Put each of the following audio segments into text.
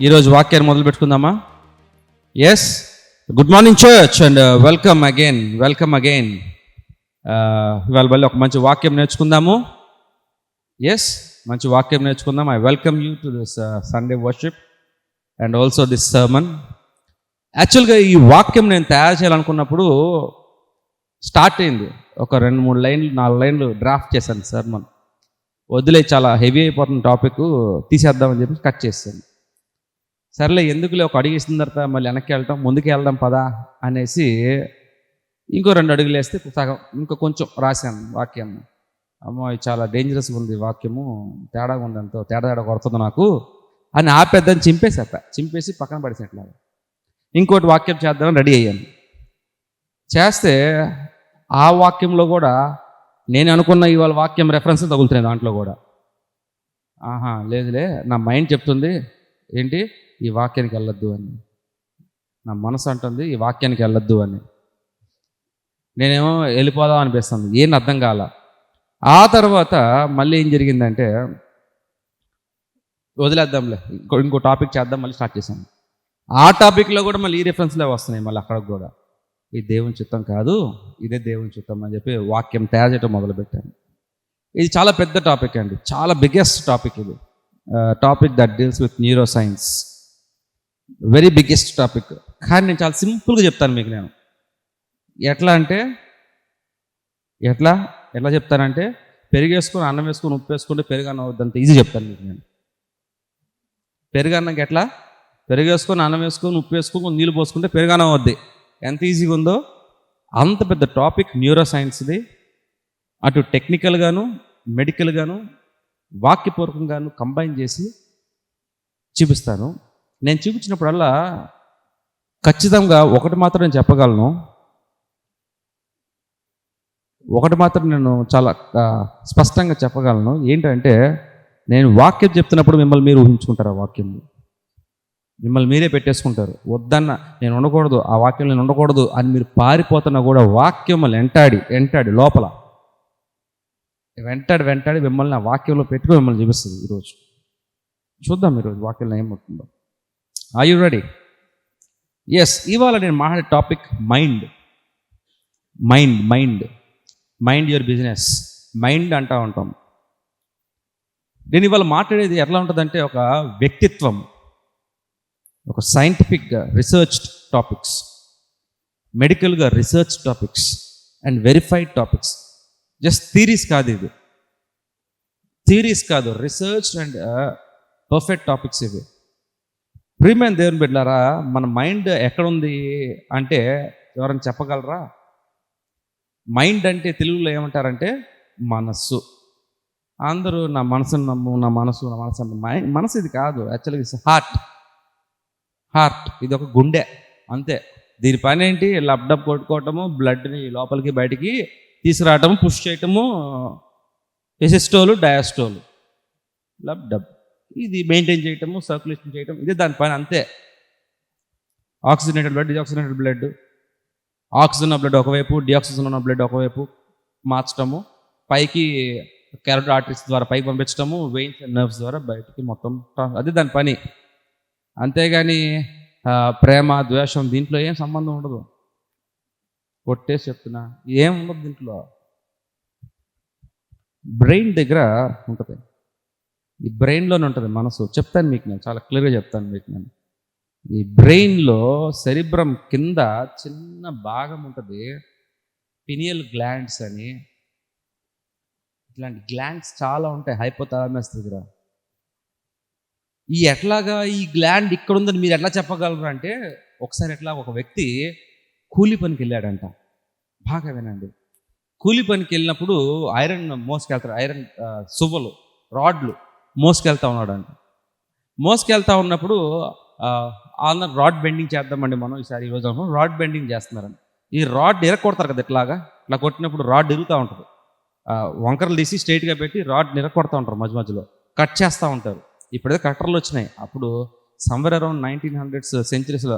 ఈరోజు వాక్యాన్ని మొదలు పెట్టుకుందామా? Yes, good morning church and welcome again. ఇవాళ మళ్ళీ ఒక మంచి వాక్యం నేర్చుకుందాము. ఎస్, మంచి వాక్యం నేర్చుకుందాం. I welcome you to this Sunday worship and also this sermon. యాక్చువల్గా ఈ వాక్యం నేను తయారు చేయాలనుకున్నప్పుడు స్టార్ట్ అయింది. ఒక 2-3 లైన్లు 4 లైన్లు డ్రాఫ్ట్ చేశాను సర్మన్. వదిలే, చాలా హెవీ అయిపోతున్న టాపిక్, తీసేద్దామని చెప్పి కట్ చేశాను. సర్లే ఎందుకులే, ఒక అడుగు వేసిన తర్వాత మళ్ళీ వెనక్కి వెళ్తాం, ముందుకు వెళ్దాం పదా అనేసి ఇంకో 2 అడుగులు వేస్తే సగం ఇంకో కొంచెం రాశాను వాక్యాన్ని. అమ్మో ఇది చాలా డేంజరస్గా ఉంది వాక్యము, తేడాగా ఉంది, అంత తేడా కొడుతుంది నాకు అని ఆపేద్దని చింపేసి పక్కన పడేసినట్లాగా ఇంకోటి వాక్యం చేద్దామని రెడీ అయ్యాను. చేస్తే ఆ వాక్యంలో కూడా నేను అనుకున్న ఇవాళ వాక్యం రెఫరెన్స్ తగులుతున్నాయి దాంట్లో కూడా. లేదులే, నా మైండ్ చెప్తుంది ఏంటి, ఈ వాక్యానికి వెళ్ళొద్దు అని. నా మనసు అంటుంది ఈ వాక్యానికి వెళ్ళొద్దు అని. నేనేమో వెళ్ళిపోదాం అనిపిస్తుంది, ఏం అర్థం కాల. ఆ తర్వాత మళ్ళీ ఏం జరిగిందంటే వదిలేద్దాంలే, ఇంకో టాపిక్ చేద్దాం, మళ్ళీ స్టార్ట్ చేశాను. ఆ టాపిక్లో కూడా మళ్ళీ ఈ రెఫరెన్స్లే వస్తున్నాయి. మళ్ళీ అక్కడికి కూడా ఇది దేవుని చిత్తం కాదు, ఇదే దేవుని చిత్తం అని చెప్పి వాక్యం తయారు చేయడం మొదలుపెట్టాను. ఇది చాలా పెద్ద టాపిక్ అండి, చాలా బిగ్గెస్ట్ టాపిక్. ఇది topic that deals with neuro science, very biggest topic. కానీ నేను చాలా సింపుల్గా చెప్తాను మీకు. నేను ఎట్లా చెప్తానంటే, పెరిగేసుకొని అన్నం వేసుకొని ఉప్పు వేసుకుంటే పెరుగన్నం అవుద్దంత ఈజీ చెప్తాను మీకు నేను. పెరుగన్నంకి ఎట్లా, పెరిగేసుకొని అన్నం వేసుకొని ఉప్పు వేసుకొని నీళ్ళు పోసుకుంటే పెరుగన్నం అవుద్ది, ఎంత ఈజీగా ఉందో అంత పెద్ద టాపిక్ న్యూరో సైన్స్ది. అటు టెక్నికల్గాను, మెడికల్గాను, వాక్యపూర్వకంగాను కంబైన్ చేసి చూపిస్తాను. నేను చూపించినప్పుడల్లా ఖచ్చితంగా ఒకటి మాత్రం నేను చెప్పగలను, ఒకటి మాత్రం నేను చాలా స్పష్టంగా చెప్పగలను. ఏంటంటే, నేను వాక్యం చెప్తున్నప్పుడు మిమ్మల్ని మీరు ఊహించుకుంటారు, ఆ వాక్యం మిమ్మల్ని మీరే పెట్టేసుకుంటారు. వద్దన్న నేను ఉండకూడదు, ఆ వాక్యం నేను ఉండకూడదు అని మీరు పారిపోతున్నా కూడా వాక్యం వెంటాడి లోపల వెంటాడి మిమ్మల్ని ఆ వాక్యంలో పెట్టుకుని మిమ్మల్ని చూపిస్తుంది. ఈరోజు చూద్దాం, ఈరోజు వాక్యంలో ఏమవుతుందో. Are you ready? ఎస్, ఇవాళ నేను మాట్లాడే topic mind your business. Mind అంటూ ఉంటాం. నేను ఇవాళ మాట్లాడేది ఎట్లా ఉంటుందంటే, ఒక వ్యక్తిత్వం, ఒక సైంటిఫిక్గా రీసెర్చ్డ్ టాపిక్స్, మెడికల్గా research topics and verified topics. Just theories కాదు, రీసెర్చ్ అండ్ పర్ఫెక్ట్ టాపిక్స్ ఇవి. ప్రియమైన దేవుని బిడ్డలారా, మన మైండ్ ఎక్కడుంది అంటే ఎవరైనా చెప్పగలరా? మైండ్ అంటే తెలుగులో ఏమంటారంటే మనస్సు. అందరూ నా మనసును నమ్ము, నా మనసు అంటే మనసు ఇది కాదు. యాక్చువల్గా ఇట్స్ హార్ట్. ఇది ఒక గుండె అంతే. దీని పని ఏంటి? లబ్డబ్ కొట్టుకోవటము, బ్లడ్ని లోపలికి బయటికి తీసుకురావటము, పుష్ చేయటము, ఎసిస్టోలు డయాస్టోలు, లబ్డబ్ ఇది మెయింటైన్ చేయటము, సర్క్యులేషన్ చేయటం, ఇదే దాని పని అంతే. Oxygenated blood, deoxygenated blood, oxygen ఉన్న బ్లడ్ ఒకవైపు, డిఆక్సిజన్ ఉన్న బ్లడ్ ఒకవైపు మార్చటము, పైకి క్యారోటిడ్ ఆర్టరీస్ ద్వారా పైకి పంపించటము, వెయిన్స్ అండ్ నర్వ్స్ ద్వారా బయటికి మొత్తం, అదే దాని పని. అంతేగాని ప్రేమ, ద్వేషం దీంట్లో ఏం సంబంధం ఉండదు. కొట్టేసి చెప్తున్నా, ఏం ఉండదు దీంట్లో. బ్రెయిన్ దగ్గర ఉంటుంది, ఈ బ్రెయిన్లోనే ఉంటుంది మనసు. చెప్తాను మీకు, నేను చాలా క్లియర్గా చెప్తాను మీకు. నేను ఈ బ్రెయిన్లో సెరిబ్రమ్ కింద చిన్న భాగం ఉంటుంది, పినియల్ గ్లాండ్స్ అని. ఇట్లాంటి గ్లాండ్స్ చాలా ఉంటాయి హైపోథాలమస్ దగ్గర. ఎట్లాగా ఈ గ్లాండ్ ఇక్కడ ఉందని మీరు ఎట్లా చెప్పగలరు అంటే, ఒకసారి ఎట్లా ఒక వ్యక్తి కూలి పనికి వెళ్ళాడంట. బాగా వినండి. కూలి పనికి వెళ్ళినప్పుడు ఐరన్ మోసుకెళ్తారు, ఐరన్ సువ్వలు, రాడ్లు మోసుకెళ్తా ఉన్నాడంట. మోసుకెళ్తా ఉన్నప్పుడు రాడ్ బెండింగ్ చేద్దామండి మనం ఈరోజు రాడ్ బెండింగ్ చేస్తున్నారండి. ఈ రాడ్ ఇరక్కొడతారు కదా, ఇట్లా కొట్టినప్పుడు రాడ్ ఇరుగుతూ ఉంటుంది. వంకరలు తీసి స్ట్రైట్గా పెట్టి రాడ్ నిరక్కొడతా ఉంటారు, మధ్యలో కట్ చేస్తూ ఉంటారు. ఇప్పుడైతే కట్టర్లు వచ్చినాయి. అప్పుడు సమ్వేర్ అరౌండ్ 1900s సెంచరీస్లో,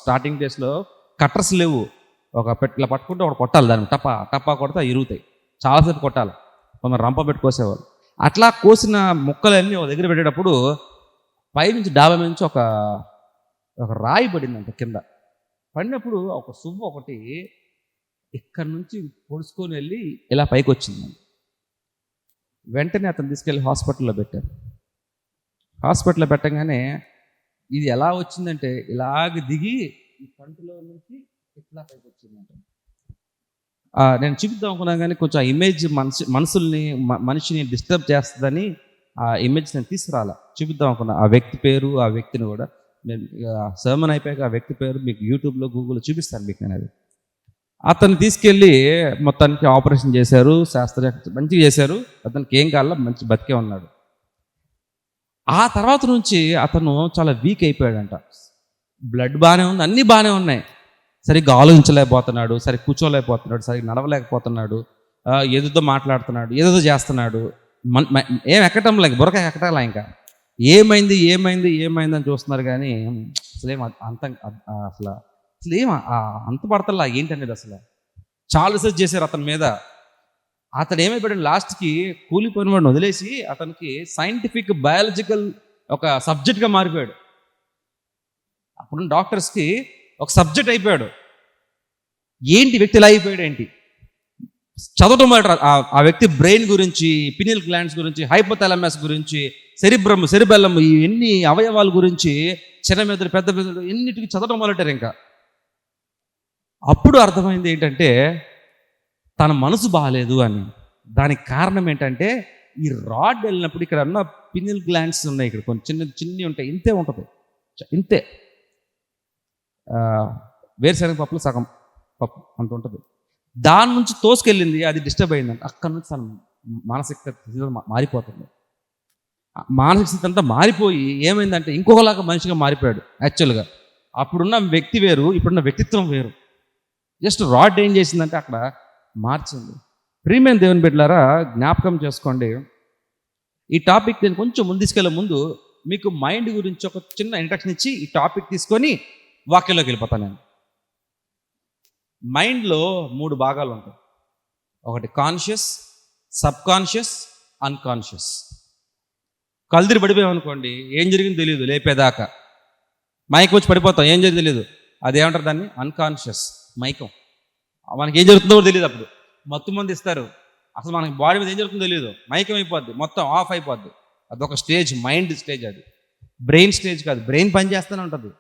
స్టార్టింగ్ డేస్లో కట్టర్స్ లేవు. ఒక ఇలా పట్టుకుంటే ఒకటి కొట్టాలి, దాన్ని టపా కొడితే ఇరుగుతాయి. చాలాసేపు కొట్టాలి, కొందరు రంప పెట్టి కోసేవాళ్ళు. అట్లా కోసిన ముక్కలన్నీ ఒక దగ్గర పెట్టేటప్పుడు పైనుంచి డాబా నుంచి ఒక ఒక రాయి పడిందంట కింద. పడినప్పుడు ఒక సువ్వ ఒకటి ఇక్కడి నుంచి పొడుచుకొని వెళ్ళి ఇలా పైకి వచ్చిందండి. వెంటనే అతను తీసుకెళ్ళి హాస్పిటల్లో పెట్టారు. హాస్పిటల్లో పెట్టగానే ఇది ఎలా వచ్చిందంటే ఇలాగ దిగి ఈ కంటిలో నుంచి ఇట్లా పైకి వచ్చిందంట. నేను చూపిద్దాం అనుకున్నాను కానీ కొంచెం ఆ ఇమేజ్ మనిషిని డిస్టర్బ్ చేస్తుందని ఆ ఇమేజ్ నేను తీసుకురాలా. చూపిద్దాం అనుకున్నా ఆ వ్యక్తి పేరు, ఆ వ్యక్తిని కూడా నేను సర్మన్ అయిపోయాక ఆ వ్యక్తి పేరు మీకు యూట్యూబ్లో గూగుల్లో చూపిస్తాను మీకు. నేను అది అతన్ని తీసుకెళ్ళి మొత్తానికి ఆపరేషన్ చేశారు, మంచిగా చేశారు. అతనికి ఏం కావాలో మంచి బతికే ఉన్నాడు. ఆ తర్వాత నుంచి అతను చాలా వీక్ అయిపోయాడంట. బ్లడ్ బాగానే ఉంది, అన్నీ బాగానే ఉన్నాయి, సరిగ్గా ఆలోచించలేకపోతున్నాడు, సరిగ్గా కూర్చోలేకపోతున్నాడు, సరిగ్గా నడవలేకపోతున్నాడు, ఏదో మాట్లాడుతున్నాడు, ఏదో చేస్తున్నాడు. ఏం ఎక్కటం లేదు, బుర్రక ఎక్కటాలా. ఇంకా ఏమైంది ఏమైంది ఏమైంది అని చూస్తున్నారు కానీ అసలేం అసలు ఏం అంత పడతలా ఏంటనేది. అసలు చాలా రీసెర్చ్ చేశారు అతని మీద. అతను ఏమైపోయాడు లాస్ట్కి కూలిపోయిన వాడిని వదిలేసి అతనికి సైంటిఫిక్ బయాలజికల్ ఒక సబ్జెక్ట్గా మారిపోయాడు. అప్పుడు డాక్టర్స్కి ఒక సబ్జెక్ట్ అయిపోయాడు. ఏంటి వ్యక్తి ఇలా అయిపోయాడు ఏంటి చదవటం మాట. ఆ వ్యక్తి బ్రెయిన్ గురించి, పినియల్ గ్లాండ్స్ గురించి, హైపోథాలమస్ గురించి, సెరిబెల్లం, ఈ ఎన్ని అవయవాల గురించి, చిన్న మెదడు పెద్ద మెదడు ఎన్నిటికి చదవటం మొదలెట్టారు. ఇంకా అప్పుడు అర్థమైంది ఏంటంటే తన మనసు బాగాలేదు అని. దానికి కారణం ఏంటంటే ఈ రాడ్ వెళ్ళినప్పుడు ఇక్కడ ఉన్న పినియల్ గ్లాండ్స్ ఉన్నాయి, ఇక్కడ కొంచెం చిన్నవి ఉంటాయి, ఇంతే ఉంటుంది, ఇంతే వేరుశనగ పప్పులు సగం పప్పు అంత ఉంటుంది. దాని నుంచి తోసుకెళ్ళింది, అది డిస్టర్బ్ అయిందంట. అక్కడి నుంచి తన మానసిక స్థితి మారిపోతుంది. మానసిక స్థితి అంతా మారిపోయి ఏమైందంటే ఇంకొకలాగా మనిషిగా మారిపోయాడు. యాక్చువల్గా అప్పుడున్న వ్యక్తి వేరు, ఇప్పుడున్న వ్యక్తిత్వం వేరు. జస్ట్ రాడ్ ఏం చేసిందంటే అక్కడ మార్చింది. ప్రియమైన దేవుని బిడ్డలారా, జ్ఞాపకం చేసుకోండి. ఈ టాపిక్ నేను కొంచెం ముందు తీసుకెళ్ళే ముందు మీకు మైండ్ గురించి ఒక చిన్న ఇంట్రడక్షన్ ఇచ్చి ఈ టాపిక్ తీసుకొని వాక్యంలోకి వెళ్ళిపోతాను. నేను మైండ్లో 3 భాగాలు ఉంటాయి. ఒకటి కాన్షియస్, సబ్ కాన్షియస్, అన్కాన్షియస్. కల్దిరి పడిపోయామనుకోండి, ఏం జరిగిందో తెలియదు లేపేదాకా. మైకం వచ్చి పడిపోతాం, ఏం జరిగిందో తెలియదు. అదేమంటారు దాన్ని? అన్కాన్షియస్ మైకం. మనకి ఏం జరుగుతుందో కూడా తెలియదు. అప్పుడు మత్తు మంది ఇస్తారు, అసలు మనకి బాడీ మీద ఏం జరుగుతుందో తెలియదు, మైకం అయిపోద్ది, మొత్తం ఆఫ్ అయిపోద్ది. అదొక స్టేజ్, మైండ్ స్టేజ్. అది బ్రెయిన్ స్టేజ్ కాదు, బ్రెయిన్ పనిచేస్తూనే ఉంటుంది.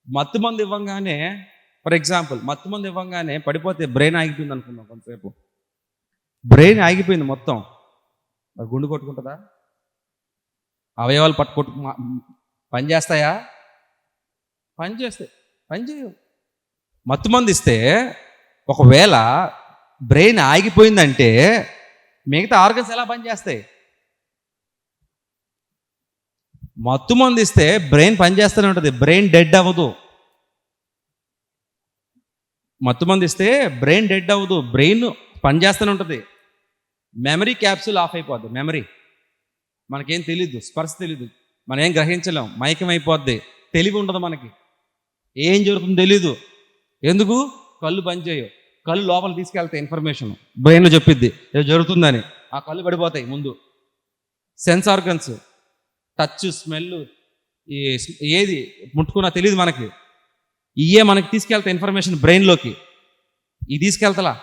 మత్తు మంది ఇవ్వగానే, ఫర్ ఎగ్జాంపుల్ మత్తు మంది ఇవ్వగానే పడిపోతే బ్రెయిన్ ఆగిపోయింది అనుకుందాం. కొంతసేపు బ్రెయిన్ ఆగిపోయింది మొత్తం, మరి గుండు కొట్టుకుంటుందా? అవయవాలు పనిచేస్తాయా? పనిచేస్తాయి, పనిచేయవు. మత్తు మంది ఇస్తే ఒకవేళ బ్రెయిన్ ఆగిపోయిందంటే మిగతా ఆర్గన్స్ ఎలా పనిచేస్తాయి? మత్తు మంది ఇస్తే బ్రెయిన్ పనిచేస్తూనే ఉంటుంది, బ్రెయిన్ డెడ్ అవ్వదు. మత్తు మంది ఇస్తే బ్రెయిన్ డెడ్ అవ్వదు, బ్రెయిన్ పనిచేస్తూనే ఉంటుంది. మెమరీ క్యాప్సూల్ ఆఫ్ అయిపోద్ది. మెమరీ మనకేం తెలీదు, స్పర్శ తెలీదు, మనం ఏం గ్రహించలేం, మైకం అయిపోద్ది, తెలివి ఉండదు, మనకి ఏం జరుగుతుందో తెలీదు. ఎందుకు? కళ్ళు పనిచేయవు. కళ్ళు లోపల తీసుకెళ్తాయి ఇన్ఫర్మేషన్, బ్రెయిన్లో చెప్పిద్ది ఏదో జరుగుతుందని. ఆ కళ్ళు పడిపోతాయి. ముందు సెన్స్ ఆర్గన్స్, టచ్, స్మెల్, ఏది ముట్టుకున్నా తెలియదు మనకి. ఇయే మనకి తీసుకెళ్తాయి ఇన్ఫర్మేషన్ బ్రెయిన్లోకి. ఇది తీసుకెళ్తలా,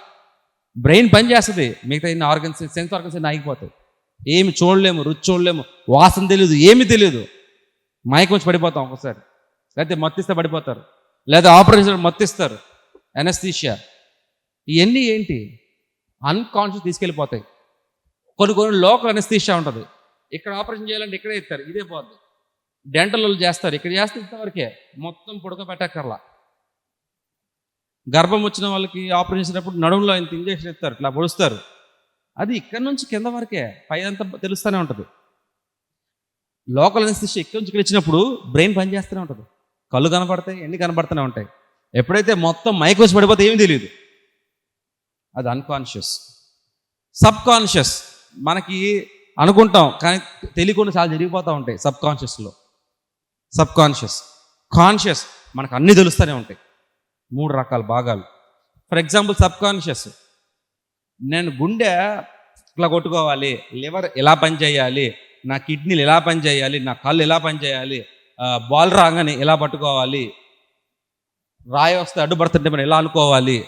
బ్రెయిన్ పని చేస్తుంది, మిగతా ఇన్ని ఆర్గన్స్, సెన్స్ ఆర్గన్స్ అన్ని ఆగిపోతాయి. ఏమి చూడలేము, రుచి చూడలేము, వాసన తెలియదు, ఏమి తెలియదు. మైకం వచ్చి పడిపోతాం ఒకసారి, లేకపోతే మత్తిస్తే పడిపోతారు, లేదా ఆపరేషన్ మత్తిస్తారు, ఎనస్థీషియా. ఇవన్నీ ఏంటి? అన్కాన్షియస్ తీసుకెళ్ళిపోతాయి. కొన్ని లోకల్ ఎనస్థీషియా ఉంటుంది. ఇక్కడ ఆపరేషన్ చేయాలంటే ఇక్కడే ఇస్తారు, ఇదే పోద్ది. డెంటల్ వాళ్ళు చేస్తారు, ఇక్కడ చేస్తే ఇంతవరకే, మొత్తం పుడకబెట్టక్కర్లా. గర్భం వచ్చిన వాళ్ళకి ఆపరేషన్ చేసినప్పుడు నడుములో ఇంత ఇంజక్షన్ ఇస్తారు, ఇట్లా పొడుస్తారు. అది ఇక్కడ నుంచి కింద వరకే, పై అంతా తెలుస్తూనే ఉంటుంది. లోకల్ ఎనస్థీషియా ఇక్కడ నుంచి ఇక్కడ ఇచ్చినప్పుడు బ్రెయిన్ పనిచేస్తూనే ఉంటుంది, కళ్ళు కనపడతాయి, ఎన్ని కనపడుతూనే ఉంటాయి. ఎప్పుడైతే మొత్తం మైక్ వచ్చి పడిపోతే ఏమీ తెలియదు, అది అన్కాన్షియస్. సబ్ కాన్షియస్ మనకి అనుకుంటాం కానీ తెలియకుండా చాలా జరిగిపోతూ ఉంటాయి సబ్ కాన్షియస్లో. సబ్ కాన్షియస్, కాన్షియస్ మనకు అన్నీ తెలుస్తూనే ఉంటాయి. 3 రకాల భాగాలు. ఫర్ ఎగ్జాంపుల్ సబ్ కాన్షియస్, నేను గుండె ఇట్లా కొట్టుకోవాలి, లివర్ ఎలా పనిచేయాలి, నా కిడ్నీలు ఎలా పనిచేయాలి, నా కళ్ళు ఎలా పనిచేయాలి, బాల్ రాగానే ఎలా పట్టుకోవాలి, రాయి వస్తే అడ్డుపడుతుంటే మనం ఎలా అనుకోవాలి,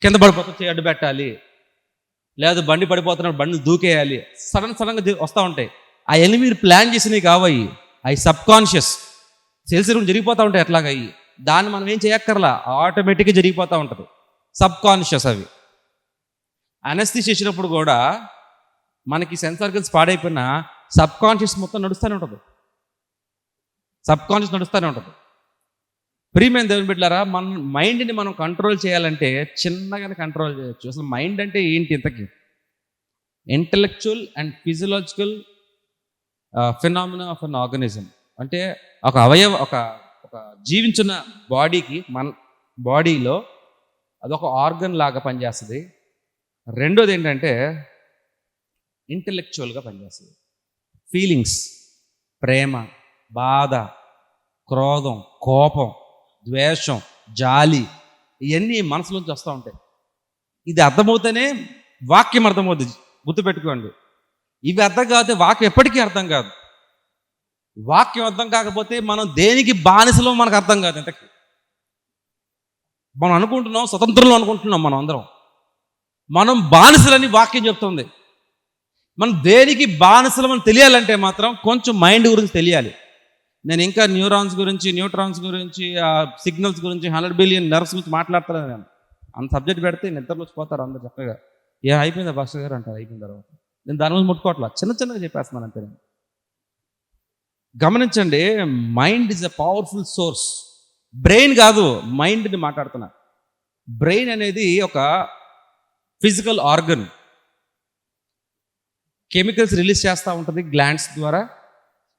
కింద పడిపోతే అడ్డు పెట్టాలి, లేదు బండి పడిపోతున్నప్పుడు బండిని దూకేయాలి, సడన్గా వస్తూ ఉంటాయి. అవన్నీ మీరు ప్లాన్ చేసినవి కావయి, అవి సబ్ కాన్షియస్ తెలిసి జరిగిపోతూ ఉంటాయి. అట్లాగా అయ్యి దాన్ని మనం ఏం చేయక్కర్లా, ఆటోమేటిక్గా జరిగిపోతూ ఉంటుంది. సబ్ కాన్షియస్ అవి. అనస్థిషియా చేసినప్పుడు కూడా మనకి సెన్స్ ఆర్గన్స్ పాడైపోయినా సబ్ కాన్షియస్ మొత్తం నడుస్తూనే ఉంటుంది. సబ్ కాన్షియస్ నడుస్తూనే ఉంటుంది. ప్రియమైన దేవుని బిడ్డలారా, మన మైండ్ని మనం కంట్రోల్ చేయాలంటే చిన్నగానే కంట్రోల్ చేయొచ్చు. అసలు మైండ్ అంటే ఏంటి? ఇంతకీ intellectual and physiological phenomena of an organism. అంటే ఒక ఒక జీవించిన బాడీకి, మన బాడీలో అదొక ఆర్గన్ లాగా పనిచేస్తుంది. రెండోది ఏంటంటే ఇంటలెక్చువల్గా పనిచేస్తుంది. ఫీలింగ్స్, ప్రేమ, బాధ, క్రోధం, కోపం, ద్వేషం, జాలి, ఇవన్నీ మనసులోంచి వస్తూ ఉంటాయి. ఇది అర్థమవుతేనే వాక్యం అర్థమవుతుంది. గుర్తుపెట్టుకోండి. ఇవి అర్థం కాకపోతే వాక్యం ఎప్పటికీ అర్థం కాదు. వాక్యం అర్థం కాకపోతే మనం దేనికి బానిసలో మనకు అర్థం కాదు. ఇంతకీ మనం అనుకుంటున్నాం స్వతంత్రంలో అనుకుంటున్నాం. మనం బానిసలని వాక్యం చెప్తుంది. మనం దేనికి బానిసలు మనం తెలియాలంటే మాత్రం కొంచెం మైండ్ గురించి తెలియాలి. నేను ఇంకా న్యూరాన్స్ గురించి, న్యూట్రాన్స్ గురించి, సిగ్నల్స్ గురించి, 100 బిలియన్ నర్వ్స్ గురించి మాట్లాడుతున్నాను. నేను అంత సబ్జెక్ట్ పెడితే నిద్రలో పోతారు అందరు చక్కగా. అయిపోయిందా భాస్కర్ గారు అంటారు. అయిపోయిన తర్వాత నేను దాని గురించి ముట్టుకోవట్లా, చిన్నగా చెప్పేస్తున్నాను అంతే. నేను గమనించండి, mind is a powerful source. Brain కాదు, మైండ్ని మాట్లాడుతున్నా. బ్రెయిన్ అనేది ఒక ఫిజికల్ ఆర్గన్. కెమికల్స్ రిలీజ్ చేస్తూ ఉంటుంది, గ్లాండ్స్ ద్వారా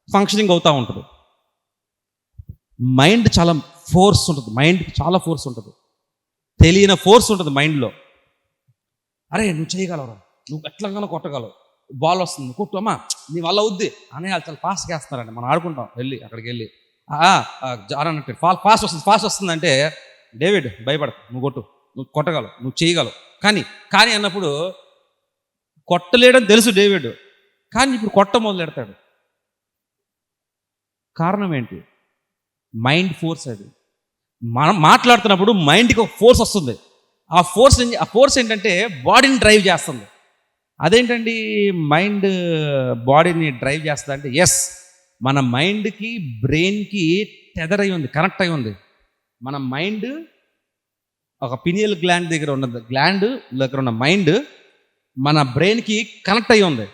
ఫంక్షనింగ్ అవుతూ ఉంటుంది. మైండ్ చాలా ఫోర్స్ ఉంటుంది. మైండ్కి చాలా ఫోర్స్ ఉంటుంది. తెలియని ఫోర్స్ ఉంటుంది మైండ్లో. అరే నువ్వు చేయగలవురా, నువ్వు ఎట్లాగానో కొట్టగలవు, బాల్ వస్తుంది కొట్టు, అమ్మా నీ వల్ల అవుద్ది అని వాళ్ళు చాలా ఫాస్ట్గా వేస్తున్నారండి. మనం ఆడుకుంటాం వెళ్ళి, అక్కడికి వెళ్ళి అన్నట్టు ఫాస్ట్ వస్తుంది అంటే, డేవిడ్ భయపడ, నువ్వు కొట్టు, నువ్వు కొట్టగలవు, నువ్వు చేయగలవు. కానీ అన్నప్పుడు కొట్టలేడని తెలుసు డేవిడ్, కానీ ఇప్పుడు కొట్ట మొదలెడతాడు. కారణం ఏంటి? Mind force. అది మనం మాట్లాడుతున్నప్పుడు మైండ్కి ఒక ఫోర్స్ వస్తుంది. ఆ ఫోర్స్ ఏంటంటే బాడీని డ్రైవ్ చేస్తుంది. అదేంటండి మైండ్ బాడీని డ్రైవ్ చేస్తుంది అంటే, ఎస్, మన మైండ్కి బ్రెయిన్కి టెదర్ అయి ఉంది, కనెక్ట్ అయి ఉంది. మన మైండ్ ఒక పినియల్ గ్లాండ్ దగ్గర ఉన్న మైండ్ మన బ్రెయిన్కి కనెక్ట్ అయి ఉంది.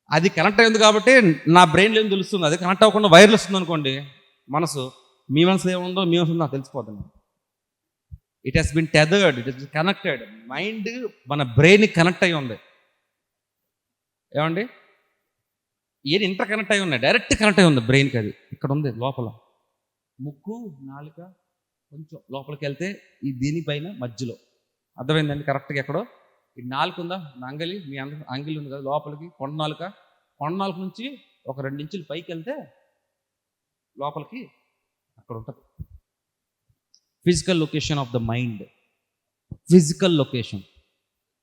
అది కనెక్ట్ అయ్యింది కాబట్టి నా బ్రెయిన్లో ఏం తెలుస్తుంది. అది కనెక్ట్ అవ్వకుండా వైర్లెస్ ఉంది అనుకోండి మనసు, మీ మనసులో ఏముందో మీ మనసు నాకు తెలిసిపోతుంది. It has been tethered, it has connected. Mind మన బ్రెయిన్ కనెక్ట్ అయి ఉంది. ఏమండి, ఏది ఇంటర్ కనెక్ట్ అయి ఉన్నాయి, డైరెక్ట్ కనెక్ట్ అయి ఉంది బ్రెయిన్కి. అది ఇక్కడ ఉంది లోపల, ముక్కు నాలుక కొంచెం లోపలికి వెళ్తే ఈ దీనిపైన మధ్యలో, అర్థమైందండి కరెక్ట్గా ఎక్కడో. ఈ నాలుగు ఉందా, అంగలి, మీ అంగిలి ఉంది కదా లోపలికి, కొండ నాలుక నుంచి ఒక 2 ఇంచులు పైకి వెళ్తే లోపలికి అక్కడ ఉంటుంది physical location of the mind. Physical location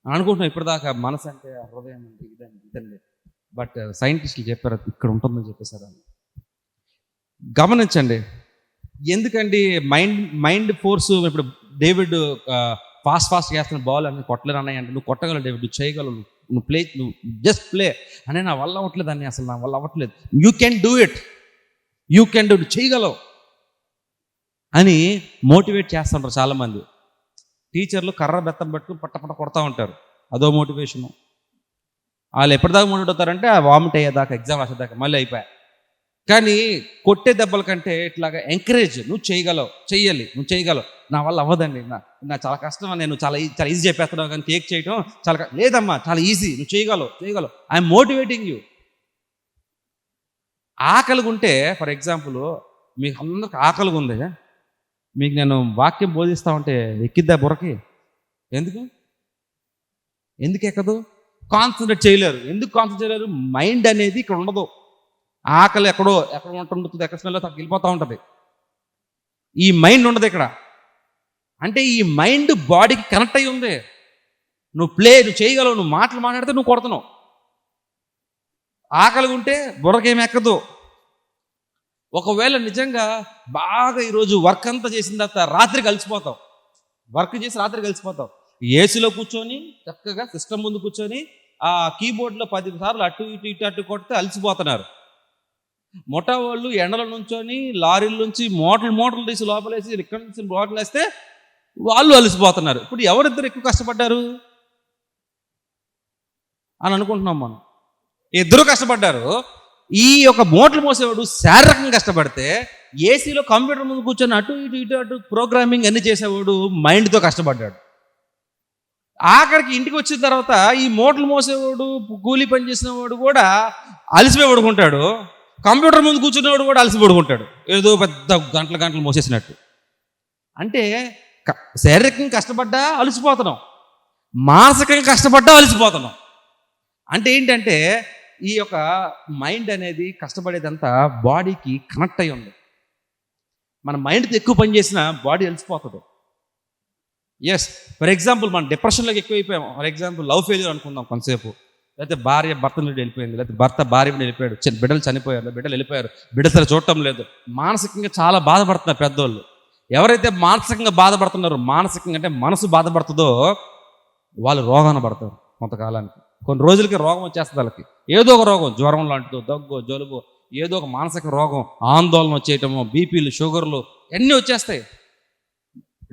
అనుకుంటున్నాం ఇప్పటిదాకా మనసు అంటే హృదయం అంటే ఇదండి. బట్ సైంటిస్టులు చెప్పారు ఇక్కడ ఉంటుందని చెప్పేశారు. గమనించండి, ఎందుకండి మైండ్ ఫోర్స్. ఇప్పుడు డేవిడ్ ఫాస్ట్ చేస్తున్న బాల్ అని కొట్టలేరు అన్నయ్య అంటే, నువ్వు కొట్టగలవు డేవిడ్, నువ్వు చేయగలవు, నువ్వు జస్ట్ ప్లే అనే, నా వల్ల అవ్వట్లేదు అని, అసలు నా వల్ల అవ్వట్లేదు. యూ కెన్ డూ ఇట్, నువ్వు చేయగలవు అని మోటివేట్ చేస్తుంటారు చాలామంది. టీచర్లు కర్ర బెత్తం పెట్టుకుని పట్ట కొడతా ఉంటారు, అదో మోటివేషను. వాళ్ళు ఎప్పటిదాకా మోటివేట్ అవుతారంటే ఆ వామిట్ అయ్యేదాకా, ఎగ్జామ్ రాసేదాకా, మళ్ళీ అయిపోయా. కానీ కొట్టే దెబ్బల కంటే ఇట్లాగా ఎంకరేజ్, నువ్వు చెయ్యాలి, నువ్వు చేయగలవు. నా వల్ల అవ్వదండి, నా చాలా కష్టం, నేను చాలా ఈజీ చెప్పేస్తున్నావు, కానీ కేక్ చేయడం చాలా లేదమ్మా, చాలా ఈజీ, నువ్వు చేయగలవు. I'm motivating you. ఆకలిగా ఉంటే, ఫర్ ఎగ్జాంపుల్ మీకు అందరికి ఆకలిగా ఉంది, మీకు నేను వాక్యం బోధిస్తా ఉంటే ఎక్కిద్దా బుర్రకి? ఎందుకు ఎక్కదు? కాన్సన్ట్రేట్ చేయలేరు. ఎందుకు కాన్సన్ట్రేట్ చేయలేరు? మైండ్ అనేది ఇక్కడ ఉండదు. ఆకలి ఎక్కడ ఉంటుంది, ఎక్కడ స్మెల్లో తగ్గిపోతూ ఉంటుంది. ఈ మైండ్ ఉండదు ఇక్కడ. అంటే ఈ మైండ్ బాడీకి కనెక్ట్ అయి ఉంది. నువ్వు చేయగలవు, నువ్వు మాటలు మాట్లాడితే నువ్వు కొడుతున్నావు. ఆకలిగా ఉంటే బుర్రకేమి ఎక్కదు. ఒకవేళ నిజంగా బాగా ఈరోజు వర్క్ అంతా చేసిన తర్వాత రాత్రి కలిసిపోతాం, వర్క్ చేసి రాత్రి కలిసిపోతాం. ఏసీలో కూర్చొని చక్కగా సిస్టమ్ ముందు కూర్చొని ఆ కీబోర్డ్లో 10 సార్లు అటు ఇటు ఇటు అటు కొడితే అలసిపోతున్నారు. మొట్టా వాళ్ళు ఎండల నుంచొని లారీల నుంచి మోటార్లు తీసి లోపలేసి ఇక్కడ నుంచి మోటార్లు వేస్తే వాళ్ళు అలసిపోతున్నారు. ఇప్పుడు ఎవరిద్దరు ఎక్కువ కష్టపడ్డారు అని అనుకుంటున్నాం మనం. ఇద్దరు కష్టపడ్డారు. ఈ యొక్క మోటార్లు మోసేవాడు శారీరకంగా కష్టపడితే, ఏసీలో కంప్యూటర్ ముందు కూర్చొని అటు ఇటు అటు ప్రోగ్రామింగ్ అన్ని చేసేవాడు మైండ్తో కష్టపడ్డాడు. ఆఖరికి ఇంటికి వచ్చిన తర్వాత ఈ మోటార్లు మోసేవాడు, కూలీ పని చేసిన వాడు కూడా అలసిపోయి పడుకుంటాడు. కంప్యూటర్ ముందు కూర్చున్నవాడు కూడా అలసి పడుకుంటాడు, ఏదో పెద్ద గంటలు మోసేసినట్టు. అంటే శారీరకంగా కష్టపడ్డా అలసిపోతున్నాం, మానసికంగా కష్టపడ్డా అలసిపోతున్నాం. అంటే ఏంటంటే ఈ యొక్క మైండ్ అనేది కష్టపడేదంతా బాడీకి కనెక్ట్ అయి ఉంది. మన మైండ్తో ఎక్కువ పని చేసినా బాడీ అలసిపోతుంది. ఎస్, ఫర్ ఎగ్జాంపుల్ మనం డిప్రెషన్లోకి ఎక్కువ అయిపోయాం. ఫర్ ఎగ్జాంపుల్ లవ్ ఫెయిల్యూర్ అనుకుందాం కొంతసేపు, లేకపోతే భార్య భర్త నుండి వెళ్ళిపోయింది, లేకపోతే భర్త భార్య నుండి వెళ్ళిపోయాడు, బిడ్డలు చనిపోయారు, బిడ్డలు వెళ్ళిపోయారు, బిడ్డలు చూడటం లేదు, మానసికంగా చాలా బాధపడుతున్నారు పెద్దోళ్ళు. ఎవరైతే మానసికంగా బాధపడుతున్నారో, మానసికంగా అంటే మనసు బాధపడుతుందో వాళ్ళు రోగాన పడతారు కొంతకాలానికి. కొన్ని రోజులకి రోగం వచ్చేస్తుంది వాళ్ళకి, ఏదో ఒక రోగం, జ్వరం లాంటిదో, దగ్గు, జలుబు, ఏదో ఒక మానసిక రోగం, ఆందోళన వచ్చేయటము, బీపీలు, షుగర్లు అన్నీ వచ్చేస్తాయి.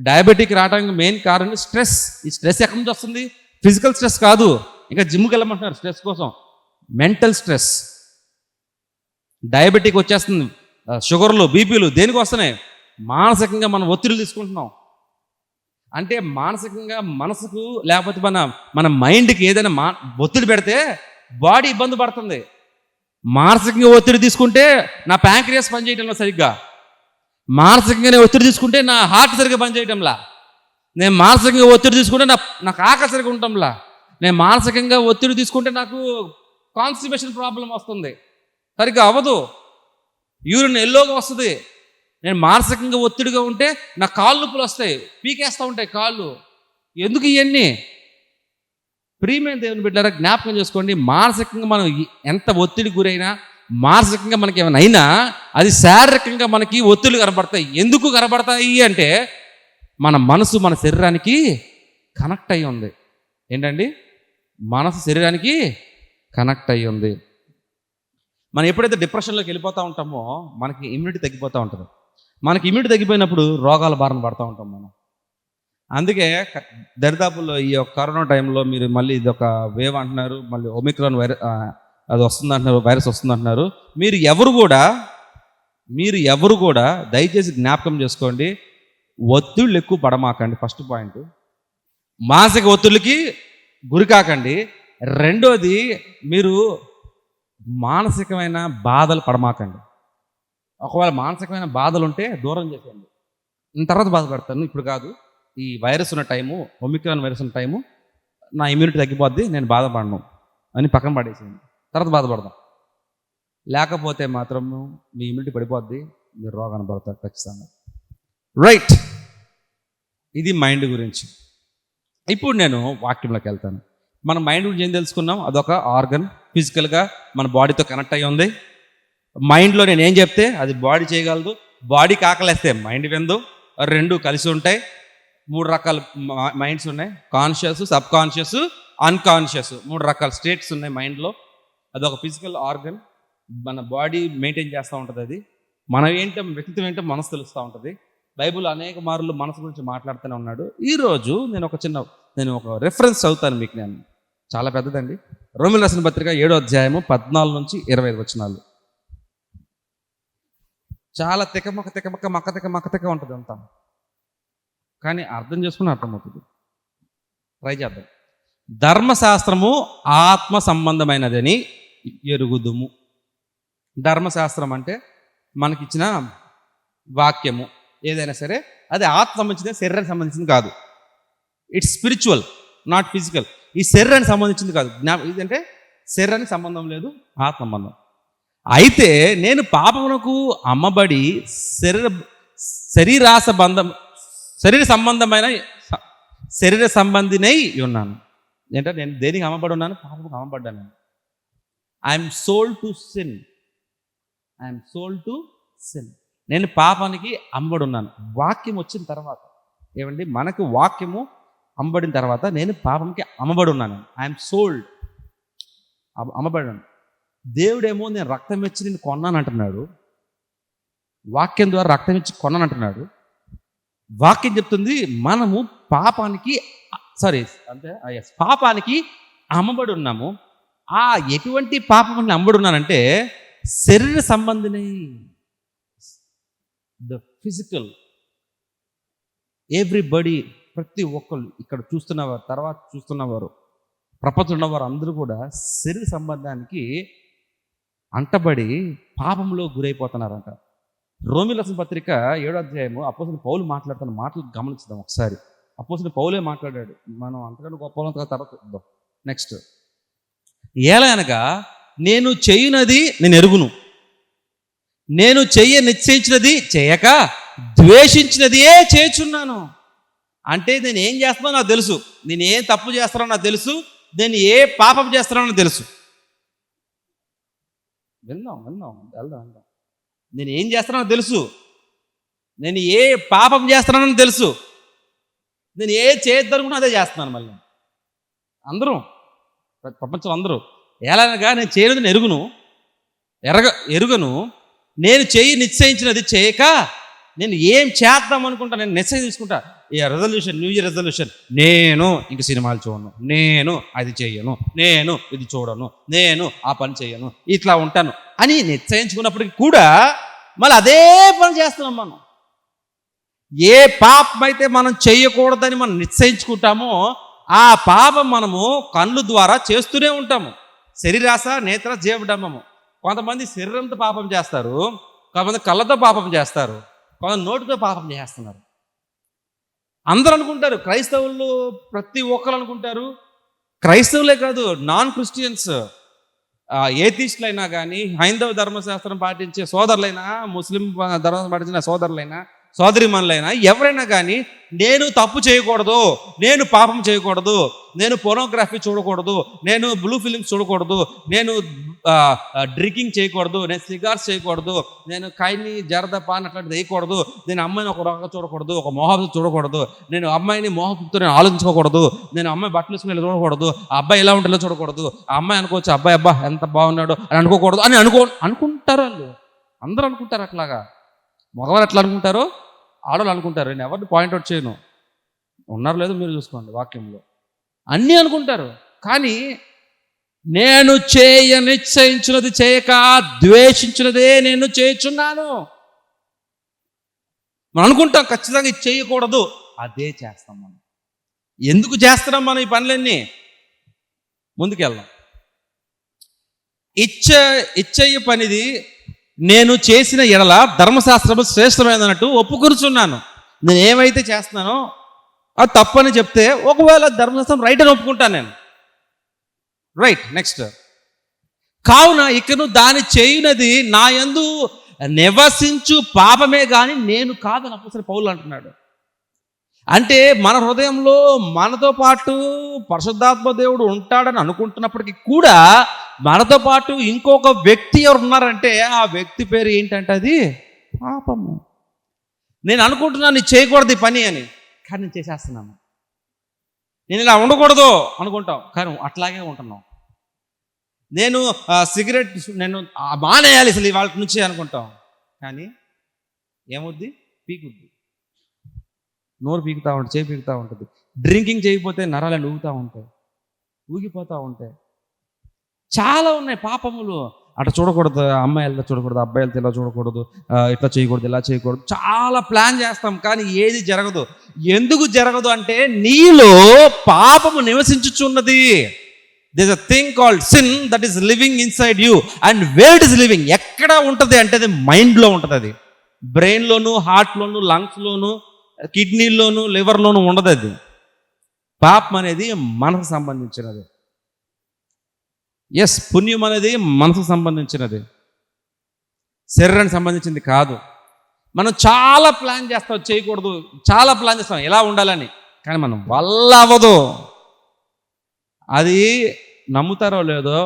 డయాబెటిక్ రావడానికి మెయిన్ కారణం స్ట్రెస్. ఈ స్ట్రెస్ ఎక్కడి నుంచి వస్తుంది? ఫిజికల్ స్ట్రెస్ కాదు, ఇంకా జిమ్కి వెళ్ళమంటున్నారు స్ట్రెస్ కోసం, మెంటల్ స్ట్రెస్. డయాబెటిక్ వచ్చేస్తుంది, షుగర్లు, బీపీలు దేనికి వస్తున్నాయి? మానసికంగా మనం ఒత్తిడి తీసుకుంటున్నాం. అంటే మానసికంగా మనసుకు లేకపోతే మన మైండ్కి ఏదైనా ఒత్తిడి పెడితే బాడీ ఇబ్బంది పడుతుంది. మానసికంగా ఒత్తిడి తీసుకుంటే నా ప్యాంక్రియాస్ పనిచేయటంలో సరిగ్గా, మానసికంగానే ఒత్తిడి తీసుకుంటే నా హార్ట్ సరిగ్గా పనిచేయటంలా, నేను మానసికంగా ఒత్తిడి తీసుకుంటే నాకు ఆకలి సరిగ్గా ఉండటంలా, నేను మానసికంగా ఒత్తిడి తీసుకుంటే నాకు కాన్స్టిపేషన్ ప్రాబ్లం వస్తుంది, సరిగ్గా అవ్వదు, యూరిన్ ఎల్లోగా వస్తుంది. నేను మానసికంగా ఒత్తిడిగా ఉంటే నా కాళ్ళు నొప్పులు వస్తాయి, పీకేస్తూ ఉంటాయి కాళ్ళు. ఎందుకు ఇవన్నీ? ప్రియమైన దేవుని బిడ్డలారా, జ్ఞాపకం చేసుకోండి, మానసికంగా మనం ఎంత ఒత్తిడి గురైనా, మానసికంగా మనకి ఏమైనా అయినా అది శారీరకంగా మనకి ఒత్తిడి కనబడతాయి. ఎందుకు కనబడతాయి అంటే మన మనసు మన శరీరానికి కనెక్ట్ అయ్యి ఉంది. ఏంటండి? మనసు శరీరానికి కనెక్ట్ అయ్యి ఉంది. మనం ఎప్పుడైతే డిప్రెషన్లోకి వెళ్ళిపోతూ ఉంటామో మనకి ఇమ్యూనిటీ తగ్గిపోతూ ఉంటుంది. మనకి ఇమ్యూనిటీ తగ్గిపోయినప్పుడు రోగాల బారిన పడుతూ ఉంటాం మనం. అందుకే దరిదాపుల్లో ఈ యొక్క కరోనా టైంలో మీరు మళ్ళీ ఇది ఒక వేవ్ అంటున్నారు, మళ్ళీ ఒమిక్రాన్ అది వస్తుంది అంటున్నారు, వైరస్ వస్తుంది అంటున్నారు. మీరు ఎవరు కూడా దయచేసి జ్ఞాపకం చేసుకోండి, ఒత్తిళ్ళు ఎక్కువ పడమాకండి. ఫస్ట్ పాయింట్, మానసిక ఒత్తిళ్ళకి గురి కాకండి. రెండోది, మీరు మానసికమైన బాధలు పడమాకండి. ఒకవేళ మానసికమైన బాధలు ఉంటే దూరం చేసేయండి. తర్వాత బాధపడతాను, ఇప్పుడు కాదు, ఈ వైరస్ ఉన్న టైము, ఒమిక్రాన్ వైరస్ ఉన్న టైము, నా ఇమ్యూనిటీ తగ్గిపోద్ది, నేను బాధపడను అని పక్కన పడేసేయండి. తర్వాత బాధపడదాం. లేకపోతే మాత్రం మీ ఇమ్యూనిటీ పడిపోద్ది, మీరు రోగాన్ని పడతారు ఖచ్చితంగా. రైట్, ఇది మైండ్ గురించి. ఇప్పుడు నేను వాక్యంలోకి వెళ్తాను. మన మైండ్ గురించి ఏం తెలుసుకున్నాం? అదొక ఆర్గన్, ఫిజికల్గా మన బాడీతో కనెక్ట్ అయ్యి ఉంది. మైండ్లో నేను ఏం చెప్తే అది బాడీ చేయగలదు, బాడీకి ఆకలేస్తే మైండ్ విందు, రెండు కలిసి ఉంటాయి. 3 రకాల మైండ్స్ ఉన్నాయి, కాన్షియస్, సబ్ కాన్షియస్, అన్కాన్షియస్. 3 రకాల స్టేట్స్ ఉన్నాయి మైండ్లో. అదొక ఫిజికల్ ఆర్గన్, మన బాడీ మెయింటైన్ చేస్తూ ఉంటుంది. అది మనం ఏంటో, వ్యక్తిత్వం ఏంటో మనసు తెలుస్తూ ఉంటుంది. బైబుల్ అనేక మార్లు మనసు గురించి మాట్లాడుతూనే ఉన్నాడు. ఈరోజు నేను ఒక రెఫరెన్స్ చదువుతాను మీకు. నేను చాలా పెద్దదండి. రోమిల రాసిన పత్రిక 7వ అధ్యాయము 14 నుంచి 25 వచనాలు. చాలా మక్కతిక ఉంటుంది అంతా, కానీ అర్థం చేసుకుని అర్థమవుతుంది. ట్రై చేద్దాం. ధర్మశాస్త్రము ఆత్మ సంబంధమైనదని ఎరుగుదుము. ధర్మశాస్త్రం అంటే మనకిచ్చిన వాక్యము ఏదైనా సరే అది ఆత్మ సంబంధించింది, శరీరానికి సంబంధించింది కాదు. It's spiritual, not physical. ఈ శరీరానికి సంబంధించింది కాదు. ఇదంటే శరీరానికి సంబంధం లేదు, ఆత్మ సంబంధం. అయితే నేను పాపమునకు అమ్మబడి శరీర సంబంధినై ఉన్నాను. ఏంటంటే నేను దేనికి అమ్మబడి ఉన్నాను? పాపముకు అమ్మబడ్డాను. I'm sold to sin. I'm sold to sin. నేను పాపానికి అమ్మబడున్నాను. వాక్యం వచ్చిన తర్వాత ఏమండి, మనకు వాక్యము అమ్మబడిన తర్వాత నేను పాపంకి అమ్మబడి ఉన్నాను. ఐఎమ్ సోల్డ్, అమ్మబడినాను. దేవుడేమో నేను రక్తం ఇచ్చి నేను కొన్నాను అంటున్నాడు. వాక్యం ద్వారా రక్తం ఇచ్చి కొన్నాను అంటున్నాడు. వాక్యం చెప్తుంది మనము పాపానికి పాపానికి అమ్మబడి ఉన్నాము. ఆ ఎటువంటి పాపానికి అమ్మబడి ఉన్నానంటే శరీర సంబంధిని, ద ఫిజికల్. ఎవ్రీబడి, ప్రతి ఒక్కళ్ళు ఇక్కడ చూస్తున్నవారు, తర్వాత చూస్తున్నవారు, ప్రపంచంలో ఉన్నవారు అందరూ కూడా శరీర సంబంధానికి అంటబడి పాపంలో గురైపోతున్నారంట. రోమీయులకు రాసిన పత్రిక 7వ అధ్యాయము అపోస్తలుడు పౌలు మాట్లాడుతున్న మాటలు గమనించుదాం ఒకసారి. అపోస్తలుడు పౌలే మాట్లాడాడు. మనం అంతకంటే గొప్ప తర్వాత చూద్దాం. నెక్స్ట్, ఎలా అనగా నేను చేయునది నేను ఎరుగును, నేను నిశ్చయించినది చేయక ద్వేషించినదియే చేయుచున్నాను. అంటే నేను ఏం చేస్తున్నానో నాకు తెలుసు, నేను ఏం తప్పు చేస్తానో నాకు తెలుసు, నేను ఏ పాపం చేస్తానో నాకు తెలుసు. వెళ్దాం. నేను ఏం చేస్తానో తెలుసు, నేను ఏ పాపం చేస్తున్నానో తెలుసు, నేను ఏ చేద్దనుకున్నా అదే చేస్తున్నాను. మళ్ళీ అందరూ, ప్రపంచం అందరూ ఎలాగగా నేను చేయలేదు నేను ఎరుగను, నేను నిశ్చయించినది చేయక నేను ఏం చేద్దాం అనుకుంటా, నేను నిశ్చయం తీసుకుంటా. రెజల్యూషన్, న్యూ ఇయర్ రెజల్యూషన్, నేను ఇంక సినిమాలు చూడను, నేను అది చేయను, నేను ఇది చూడను, నేను ఆ పని చేయను, ఇట్లా ఉంటాను అని నిశ్చయించుకున్నప్పటికీ కూడా మళ్ళీ అదే పని చేస్తున్నాం. మనం ఏ పాపం అయితే మనం చేయకూడదని మనం నిశ్చయించుకుంటామో ఆ పాపం మనము కళ్ళు ద్వారా చేస్తూనే ఉంటాము. శరీరాశ, నేత్ర, జీవడంబము. కొంతమంది శరీరంతో పాపం చేస్తారు, కొంతమంది కళ్ళతో పాపం చేస్తారు, కొంతమంది నోటితో పాపం చేస్తున్నారు. అందరూ అనుకుంటారు, క్రైస్తవులు ప్రతి ఒక్కరు అనుకుంటారు, క్రైస్తవులే కాదు, నాన్ క్రిస్టియన్స్, ఏథిస్టులైనా కానీ, హైందవ ధర్మశాస్త్రం పాటించే సోదరులైనా, ముస్లిం ధర్మం పాటించిన సోదరులైనా, సోదరిమణులైనా, ఎవరైనా కానీ నేను తప్పు చేయకూడదు, నేను పాపం చేయకూడదు, నేను పోర్నోగ్రఫీ చూడకూడదు, నేను బ్లూ ఫిలిమ్స్ చూడకూడదు, నేను డ్రింకింగ్ చేయకూడదు, నేను సిగార్స్ చేయకూడదు, నేను కైని జరద పాన్ అట్లాంటిది వేయకూడదు, నేను అమ్మాయిని ఒక రకంగా చూడకూడదు, ఒక మోహబు చూడకూడదు, నేను అమ్మాయిని మోహబుతో నేను ఆలోచించుకోకూడదు, నేను అమ్మాయి బట్టలు వేసుకుని చూడకూడదు, ఆ అబ్బాయి ఎలా ఉంటుందో చూడకూడదు, ఆ అమ్మాయి అనుకోవచ్చు అబ్బాయి అబ్బా ఎంత బాగున్నాడు అని అనుకోకూడదు అని అనుకుంటారు. వాళ్ళు అందరూ అనుకుంటారు అట్లాగా. మగవారు ఎట్లా అనుకుంటారో ఆడవాళ్ళు అనుకుంటారు. నేను ఎవరిని పాయింట్అవుట్ చేయను, ఉన్నారు లేదు మీరు చూసుకోండి, వాక్యంలో అన్నీ అనుకుంటారు. కానీ నేను నిశ్చయించినది చేయక ద్వేషించినదే నేను చేయుచున్నాను. మనం అనుకుంటాం ఖచ్చితంగా ఇది చేయకూడదు, అదే చేస్తాం. మనం ఎందుకు చేస్తున్నాం మనం ఈ పనులన్నీ? ముందుకెళ్దాం. ఇచ్చయ్య పనిది నేను చేసిన ఎడల ధర్మశాస్త్రము శ్రేష్టమైనట్టు ఒప్పుకొనుచున్నాను. నేను ఏమైతే చేస్తున్నానో అది తప్పని చెప్తే ఒకవేళ ధర్మశాస్త్రం రైట్ అని ఒప్పుకుంటాను నేను. రైట్. నెక్స్ట్, కావున ఇకను దాని చేయునది నా యందు నివసించు పాపమే కానీ నేను కాదని అపోస్తలుడు పౌలు అంటున్నాడు. అంటే మన హృదయంలో మనతో పాటు పరిశుద్ధాత్మ దేవుడు ఉంటాడని అనుకుంటున్నప్పటికీ కూడా మనతో పాటు ఇంకొక వ్యక్తి ఎవరు ఉన్నారంటే ఆ వ్యక్తి పేరు ఏంటంటే అది పాపము. నేను అనుకుంటున్నాను నీ చేయకూడదు ఈ పని అని, కానీ నేను చేసేస్తున్నాను. నేను ఇలా ఉండకూడదు అనుకుంటాం, కానీ అట్లాగే ఉంటున్నాం. నేను సిగరెట్ నేను మానేయాలి అసలు వాళ్ళ నుంచి అనుకుంటాం, కానీ ఏమవుద్ది? పీకుద్ది, నోరు పీకుతూ ఉంటుంది, చేయి పీకుతూ ఉంటుంది. డ్రింకింగ్ చేయకపోతే నరాలు ఊగిపోతూ ఉంటాయి. చాలా ఉన్నాయి పాపములు. అట్లా చూడకూడదు, అమ్మాయిలతో చూడకూడదు, అబ్బాయిలతో ఇలా చూడకూడదు, ఇట్లా చేయకూడదు, ఇలా చేయకూడదు. చాలా ప్లాన్ చేస్తాం, కానీ ఏది జరగదు. ఎందుకు జరగదు అంటే నీలో పాపము నివసించుచున్నది. There's a thing called sin that is living inside you. And where it is living, ఎక్కడ ఉంటుంది అంటే అది మైండ్లో ఉంటుంది. అది బ్రెయిన్లోను, హార్ట్లోను, లంగ్స్లోను, కిడ్నీలోను, లివర్లోను ఉండదు. అది పాపం అనేది మనసుకు సంబంధించినది. ఎస్, పుణ్యం అనేది మనసుకు సంబంధించినది, శరీరానికి సంబంధించింది కాదు. మనం చాలా ప్లాన్ చేస్తాం చేయకూడదు, చాలా ప్లాన్ చేస్తాం ఎలా ఉండాలని, కానీ మనం వల్ల అవ్వదు. అది నమ్ముతారో లేదో,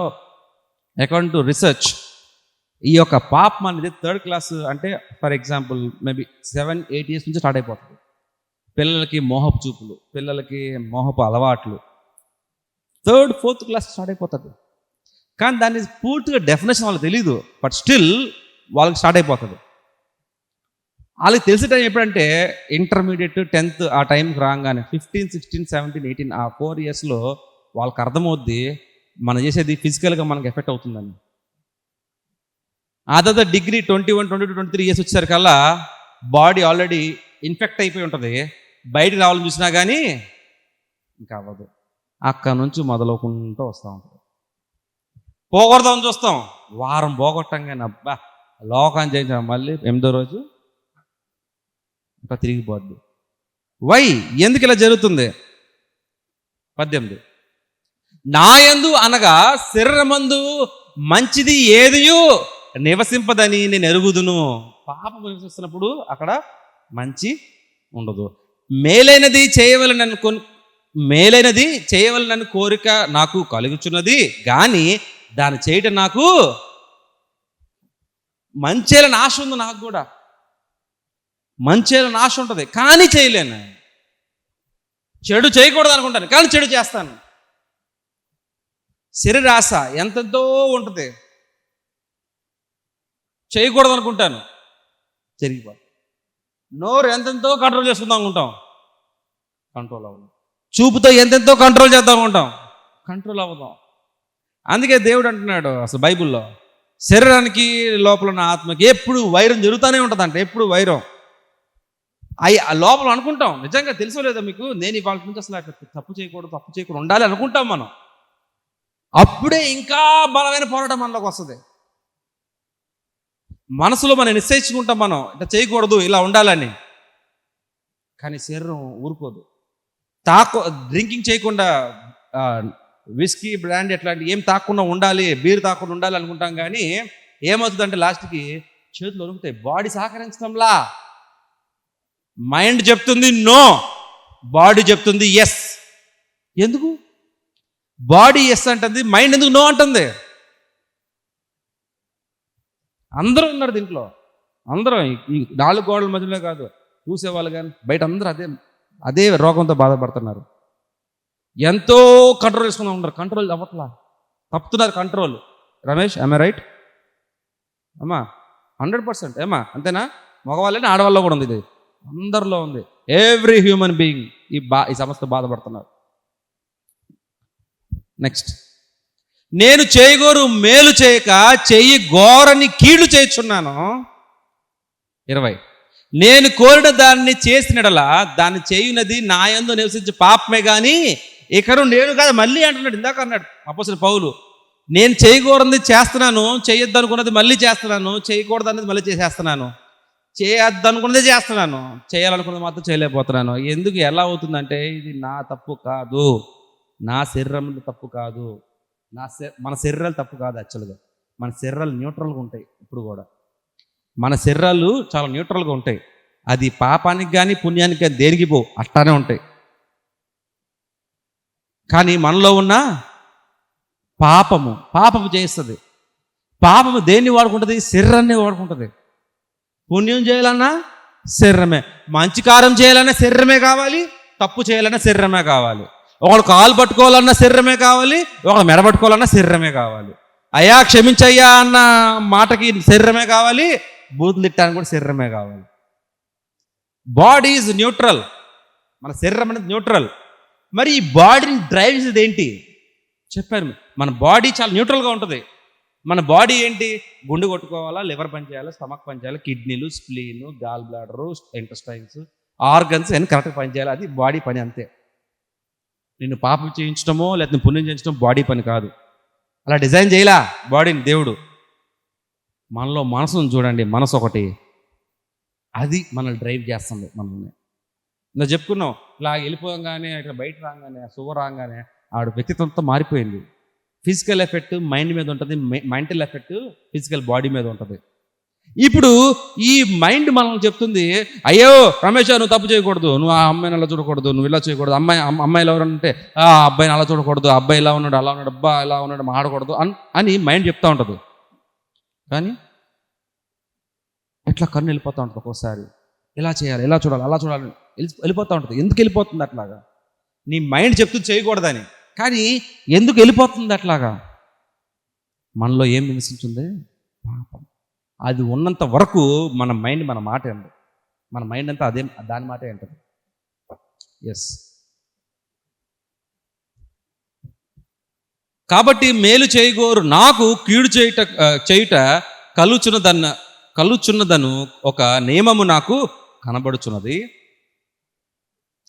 అకార్డింగ్ టు రీసెర్చ్ ఈ యొక్క పాపం అనేది 3rd క్లాస్ అంటే ఫర్ ఎగ్జాంపుల్ మేబీ 7-8 years నుంచి స్టార్ట్ అయిపోతుంది. పిల్లలకి మోహపు చూపులు, పిల్లలకి మోహపు అలవాట్లు 3rd-4th క్లాస్ స్టార్ట్ అయిపోతుంది. కానీ దాన్ని పూర్తిగా డెఫినేషన్ వాళ్ళకి తెలీదు, బట్ స్టిల్ వాళ్ళకి స్టార్ట్ అయిపోతుంది. వాళ్ళకి తెలిసే టైం ఎప్పుడంటే ఇంటర్మీడియట్ 10th ఆ టైంకి రాగానే 15, 16, 17, 18 ఆ 4 yearsలో వాళ్ళకి అర్థమవుద్ది మనం చేసేది ఫిజికల్గా మనకి ఎఫెక్ట్ అవుతుందని. ఆ తర్వాత డిగ్రీ 21, 22, 23 years వచ్చేసరికల్లా బాడీ ఆల్రెడీ ఇన్ఫెక్ట్ అయిపోయి ఉంటుంది, బయటికి రావాలని చూసినా కానీ ఇంకా అవ్వదు. అక్కడ నుంచి మొదలుకుంటూ వస్తూ ఉంటుంది. పోగొడదామని చూస్తాం, వారం పోగొట్టంగానే అబ్బా లోకాన్ని చేయించాం, మళ్ళీ 8వ రోజు ఇంకా తిరిగిపోద్ది. వై, ఎందుకు ఇలా జరుగుతుంది? 18 నా యందు అనగా శరీరమందు మంచిది ఏదియు నివసింపదని నేను ఎరుగుదును. పాపం నివసిస్తున్నప్పుడు అక్కడ మంచి ఉండదు. మేలైనది చేయవలనని కోరిక నాకు కలుగుచున్నది, కానీ దాన్ని చేయటం నాకు మంచేయాలని ఆశ ఉంది. నాకు కూడా మంచేయాలని ఆశ ఉంటుంది, కానీ చేయలేను. చెడు చేయకూడదు అనుకుంటాను, కానీ చెడు చేస్తాను. శరీరాశ ఎంతెంతో ఉంటుంది, చేయకూడదు అనుకుంటాను, జరిగిపోతుంది. నోరు ఎంతెంతో కంట్రోల్ చేసుకుందాం అనుకుంటాం, కంట్రోల్ అవ్వదు. చూపుతో ఎంతెంతో కంట్రోల్ చేద్దాం అనుకుంటాం, కంట్రోల్ అవ్వదాం. అందుకే దేవుడు అంటున్నాడు అసలు బైబిల్లో, శరీరానికి లోపల ఉన్న ఆత్మకి ఎప్పుడు వైరం జరుగుతూనే ఉంటుంది అంట. ఎప్పుడు వైరం ఆ లోపల అనుకుంటాం, నిజంగా తెలుసో లేదో మీకు, నేను ఇవాళ నుంచి అసలు తప్పు చేయకూడదు ఉండాలి అనుకుంటాం మనం. అప్పుడే ఇంకా బలమైన పోరాటం మనలోకి వస్తుంది. మనసులో మనం నిశ్చయించుకుంటాం మనం ఇట్లా చేయకూడదు, ఇలా ఉండాలని. కానీ శరీరం ఊరుకోదు. డ్రింకింగ్ చేయకుండా, విస్కీ, బ్రాండ్ ఎట్లాంటి ఏం తాకుండా ఉండాలి, బీర్ తాకుండా ఉండాలి అనుకుంటాం. కానీ ఏమవుతుందంటే లాస్ట్కి చేతులు వణుకుతాయి. బాడీ సహకరించడంలా. మైండ్ చెప్తుంది నో, బాడీ చెప్తుంది ఎస్. ఎందుకు బాడీ ఎస్ అంటుంది, మైండ్ ఎందుకు నో అంటుంది? అందరూ ఉన్నారు దీంట్లో, అందరూ ఈ 4 గోడల మధ్యలో కాదు, చూసేవాళ్ళు కానీ బయట అందరూ అదే రోగంతో బాధపడుతున్నారు. ఎంతో కంట్రోల్ చేసుకున్నా ఉన్నారు, కంట్రోల్ అవ్వట్లా, తప్పుతున్నారు కంట్రోల్. రమేష్, ఐ రైట్ అమ్మా? 100% ఏమా? అంతేనా? మగవాళ్ళని ఆడవాళ్ళలో కూడా ఉంది, ఇది అందరిలో ఉంది. ఎవ్రీ హ్యూమన్ బీయింగ్ ఈ సమస్య బాధపడుతున్నారు. నెక్స్ట్, నేను చేయగోరు మేలు చేయక చెయ్యి ఘోరని కీడు చేయుచున్నాను. 20 నేను కోరిన దాన్ని చేసినడలా దాన్ని చేయునది నా యందు నివసించే పాపమే కానీ ఇక్కడ నేను కాదు. మళ్ళీ అంటున్నాడు, ఇందాక అన్నాడు అపోస్తలుడు పౌలు, నేను చేయకూడదు చేస్తున్నాను, చేయొద్దు అనుకున్నది మళ్ళీ చేస్తున్నాను, చేయకూడదు అనేది మళ్ళీ చేసేస్తున్నాను, చేయొద్దు అనుకున్నదే చేస్తున్నాను, చేయాలనుకున్నది మాత్రం చేయలేకపోతున్నాను. ఎందుకు, ఎలా అవుతుందంటే ఇది నా తప్పు కాదు, నా శరీరం తప్పు కాదు, మన శరీరాలు తప్పు కాదు. యాక్చువల్గా మన శరీరాలు న్యూట్రల్గా ఉంటాయి. ఇప్పుడు కూడా మన శరీరాలు చాలా న్యూట్రల్గా ఉంటాయి. అది పాపానికి కానీ పుణ్యానికి కానీ దేనికి పో, అట్టానే ఉంటాయి. కానీ మనలో ఉన్న పాపము చేస్తుంది. పాపము దేన్ని వాడుకుంటుంది? శరీరాన్ని వాడుకుంటుంది. పుణ్యం చేయాలన్నా శరీరమే, మంచి కార్యం చేయాలన్నా శరీరమే కావాలి, తప్పు చేయాలన్నా శరీరమే కావాలి. ఒకడు కాలు పట్టుకోవాలన్నా శరీరమే కావాలి, ఒకడు మెడ పట్టుకోవాలన్నా శరీరమే కావాలి. అయ్యా క్షమించయ్యా అన్న మాటకి శరీరమే కావాలి, బూతులు తిట్టడానికి కూడా శరీరమే కావాలి. బాడీ ఈజ్ న్యూట్రల్, మన శరీరం అనేది న్యూట్రల్. మరి ఈ బాడీని డ్రైవ్ చేసేది ఏంటి చెప్పాను. మన బాడీ చాలా న్యూట్రల్గా ఉంటుంది. మన బాడీ ఏంటి? గుండె కొట్టుకోవాలా, లివర్ పనిచేయాలి, స్టమక్ పనిచేయాలి, కిడ్నీలు, spleen, gall bladder, intestines, organs అన్ని కరెక్ట్గా పనిచేయాలి. అది బాడీ పని అంతే. నిన్ను పాపం చేయించడమో లేకపోతే పుణ్యం చేయించడం బాడీ పని కాదు. అలా డిజైన్ చేయలా బాడీని దేవుడు. మనలో మనసును చూడండి, మనసు ఒకటి, అది మనల్ని డ్రైవ్ చేస్తుంది. మనల్ని ఇలా చెప్పుకున్నాం, ఇలా వెళ్ళిపోగానే ఇక్కడ బయట రాగానే షుగర్ రాగానే ఆవిడ వ్యక్తిత్వంతో మారిపోయింది. ఫిజికల్ ఎఫెక్ట్ మైండ్ మీద ఉంటుంది, మెంటల్ ఎఫెక్ట్ ఫిజికల్ బాడీ మీద ఉంటుంది. ఇప్పుడు ఈ మైండ్ మనల్ని చెప్తుంది, అయ్యో రమేష్ నువ్వు తప్పు చేయకూడదు, నువ్వు ఆ అమ్మాయిని అలా చూడకూడదు, నువ్వు ఇలా చేయకూడదు, అమ్మాయిలు ఎవరంటే ఆ అబ్బాయిని అలా చూడకూడదు, అబ్బాయి ఇలా ఉన్నాడు అలా ఉన్నాడు, అబ్బా ఇలా ఉన్నాడు మాడకూడదు అని మైండ్ చెప్తా ఉంటుంది. కానీ ఎట్లా కన్ను వెళ్ళిపోతూ ఉంటుంది ఒక్కోసారి, ఇలా చేయాలి, ఇలా చూడాలి, అలా చూడాలి వెళ్ళిపోతూ ఉంటుంది. ఎందుకు వెళ్ళిపోతుంది అట్లాగా? నీ మైండ్ చెప్తూ చేయకూడదని, కానీ ఎందుకు వెళ్ళిపోతుంది అట్లాగా? మనలో ఏం నివసించింది? పాపం. అది ఉన్నంత వరకు మన మైండ్ మన మాట ఏంటి, మన మైండ్ అంతా అదే దాని మాటే ఏంటది. ఎస్. కాబట్టి మేలు చేయగోరు నాకు కీడు చేయుట కలుచున్నదను ఒక నియమము నాకు కనబడుచున్నది.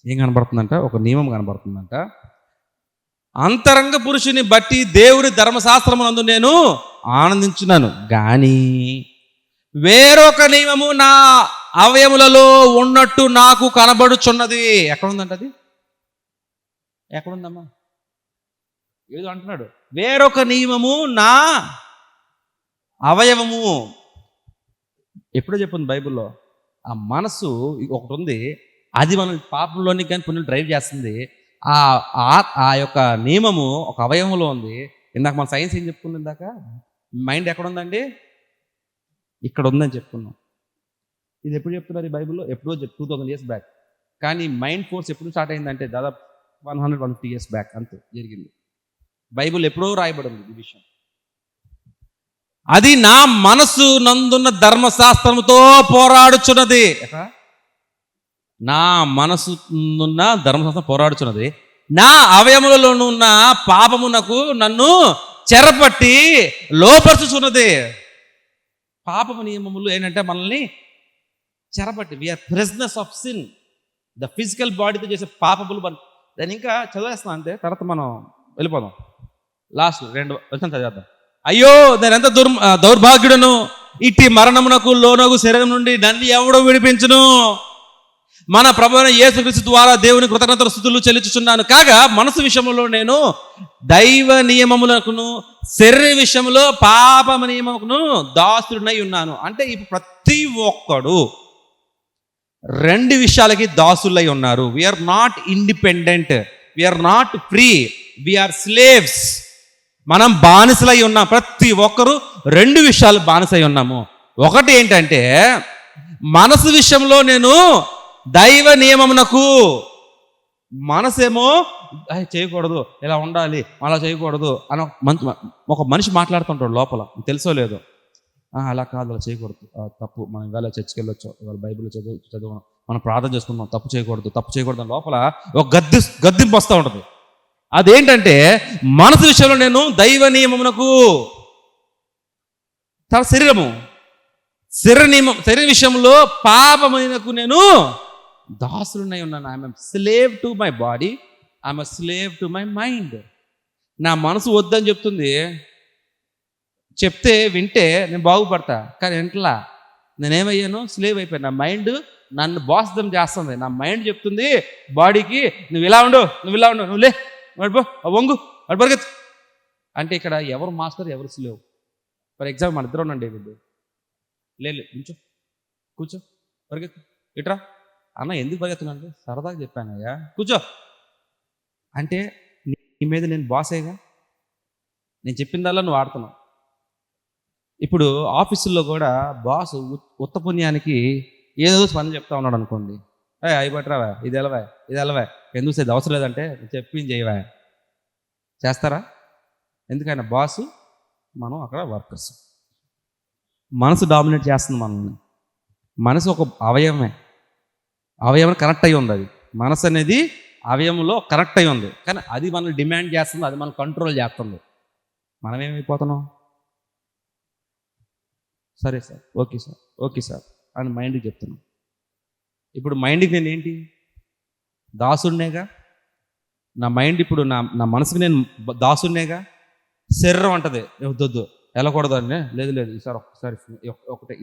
ఏం కనబడుతుందంట? ఒక నియమం కనబడుతుందంట. అంతరంగ పురుషుని బట్టి దేవుని ధర్మశాస్త్రమునందు నేను ఆనందించున్నాను, కానీ వేరొక నియమము నా అవయములలో ఉన్నట్టు నాకు కనబడుచున్నది. ఎక్కడుందంట అది? ఎక్కడుందమ్మా? ఏదో అంటున్నాడు, వేరొక నియమము నా అవయవము. ఎప్పుడో చెప్పింది బైబిల్లో. ఆ మనసు ఒకటి ఉంది, అది మనం పాపంలోని కానీ పుణ్యం డ్రైవ్ చేస్తుంది. ఆ యొక్క నియమము ఒక అవయవంలో ఉంది. ఇందాక మన సైన్స్ ఏం చెప్పుకుంది? ఇందాక మైండ్ ఎక్కడ ఉందండి? ఇక్కడ ఉందని చెప్పుకున్నాం. ఇది ఎప్పుడు చెప్తున్నారు ఈ బైబిల్లో? ఎప్పుడో 2000 years బ్యాక్. కానీ మైండ్ ఫోర్స్ ఎప్పుడు స్టార్ట్ అయిందంటే దాదాపు 150 years బ్యాక్ అంతే జరిగింది. బైబిల్ ఎప్పుడో రాయబడింది ఈ విషయం. అది నా మనసు నందున్న ధర్మశాస్త్రముతో పోరాడుచున్నది. నా మనసు నున్న ధర్మశాస్త్రం పోరాడుచున్నది, నా అవయములలోనున్న పాపమునకు నన్ను చెరపట్టి లోపరుచుచున్నది. పాపము నియమములు ఏంటంటే మనల్ని చెరపట్టి, we are prisoners of sin. The physical బాడీతో చేసే పాపములు దాన్ని ఇంకా చదివేస్తున్నాం అంతే, తర్వాత మనం వెళ్ళిపోదాం. లాస్ట్ 2 వచనాలు చదివేద్దాం. అయ్యో నేను ఎంత దౌర్భాగ్యుడను, ఇట్టి మరణమునకు లోనగు శరీరం నుండి నన్ను ఎవడో విడిపించును. మన ప్రభువైన యేసుక్రీస్తు ద్వారా దేవుని కృతజ్ఞతల స్తుతులు చెల్లించుచున్నాను. కాగా మనసు విషయంలో నేను దైవ నియమములకును, శరీర విషయంలో పాప నియమమును దాసుడినై ఉన్నాను. అంటే ఇప్పుడు ప్రతి ఒక్కడు 2 విషయాలకి దాసులై ఉన్నారు. We're not independent, we're not free, we're slaves. మనం బానిసలై ఉన్నాం. ప్రతి ఒక్కరు 2 విషయాలు బానిసై ఉన్నాము. ఒకటి ఏంటంటే మనసు విషయంలో నేను దైవ నియమమునకు, మనసేమో చేయకూడదు, ఇలా ఉండాలి, అలా చేయకూడదు అని ఒక మనిషి మాట్లాడుతుంటాడు లోపల, తెలుసో లేదో. అలా కాదు, అలా చేయకూడదు, తప్పు, మనం ఇవాళ చర్చికి వెళ్ళొచ్చు, ఇవాళ బైబిల్ చదువు మనం ప్రార్థన చేసుకుందాం, తప్పు చేయకూడదు లోపల ఒక గద్దింపు వస్తూ ఉంటుంది. అదేంటంటే మనసు విషయంలో నేను దైవ నియమమునకు, శరీర విషయంలో పాపమునకు నేను దాసుడునై ఉన్నాను. I'm slave to my body, I'm slave to my mind. నా మనసు వద్దని చెప్తుంది, చెప్తే వింటే నేను బాగుపడతా, కానీ ఇంట్లా నేనేమయ్యాను? స్లేవ్ అయిపోయాను. నా మైండ్ నన్ను బాస్దం చేస్తుంది. నా మైండ్ చెప్తుంది బాడీకి, నువ్వు ఇలా ఉండు, నువ్వు లే, వంగు, పరిగెత్తు అంటే. ఇక్కడ ఎవరు మాస్టర్, ఎవరు స్లేవ్? ఫర్ ఎగ్జాంపుల్ మన ఇద్దరు ఉండండి, డేవిడ్ లేదు కూర్చో, పరిగెత్తు, ఇట్రా అన్న. ఎందుకు పరిగెత్తున్నాను? సరదాగా చెప్పానయ్యా, కూర్చో అంటే నీ మీద నేను బాసేగా, నేను చెప్పిందల్లా నువ్వు ఆడుతున్నావు. ఇప్పుడు ఆఫీసుల్లో కూడా బాస్ ఉత్త పుణ్యానికి ఏదో పని చెప్తా ఉన్నాడు అనుకోండి, అయిపట్రావా, ఇది ఎలవా, ఎందుకు ఇది అవసరం లేదంటే చెప్పింది చేయవా, చేస్తారా? ఎందుకైనా బాసు, మనం అక్కడ వర్కర్స్. మనసు డామినేట్ చేస్తుంది మనల్ని. మనసు ఒక అవయవం కనెక్ట్ అయి ఉంది. అది మనసు అనేది అవయవంలో కనెక్ట్ అయి ఉంది, కానీ అది మనల్ని డిమాండ్ చేస్తుంది, అది మనం కంట్రోల్ చేస్తుంది. మనం ఏమైపోతున్నాం? సరే సార్, ఓకే సార్ అని మైండ్కి చెప్తున్నాం. ఇప్పుడు మైండ్కి నేను ఏంటి? దాసుడినేగా. నా మైండ్ ఇప్పుడు నా మనసుకి నేను దాసుడినేగా. శరీరం అంటది వద్దు, వెళ్ళకూడదు అని. లేదు ఈసారి ఒక్కసారి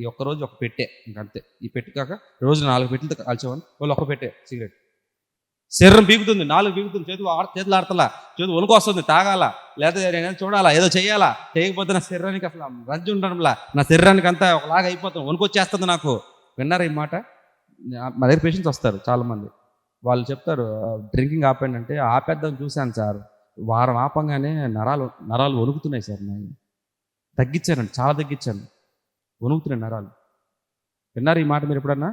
ఈ ఒక్కరోజు ఒక పెట్టే, ఇంకంతే. ఈ పెట్టి కాక రోజు 4 పెట్టెలు కాల్చేవాడిని, వాళ్ళు 1 పెట్టే సిగరెట్. శరీరం పీకుతుంది, నాలుగు పీకుతుంది, చేతులు ఆడతలా, చేతులు వణుకు వస్తుంది, తాగాల, లేదా నేను చూడాలా, ఏదో చేయాలా, చేయకపోతే నా శరీరానికి అసలు రంజు ఉండడంలా, నా శరీరానికి అంతా ఒకలాగా అయిపోతుంది, వణుకు వచ్చేస్తుంది నాకు. విన్నారా ఈ మాట? మా దగ్గర పేషెంట్స్ వస్తారు చాలామంది, వాళ్ళు చెప్తారు డ్రింకింగ్ ఆపండి అంటే, ఆపేద్దాం చూశాను సార్, వారం ఆపంగానే నరాలు వణుకుతున్నాయి సార్, నేను తగ్గించానండి, చాలా తగ్గించాను, వణుకుతున్నాయి నరాలు. విన్నారు ఈ మాట మీరు ఎప్పుడన్నా?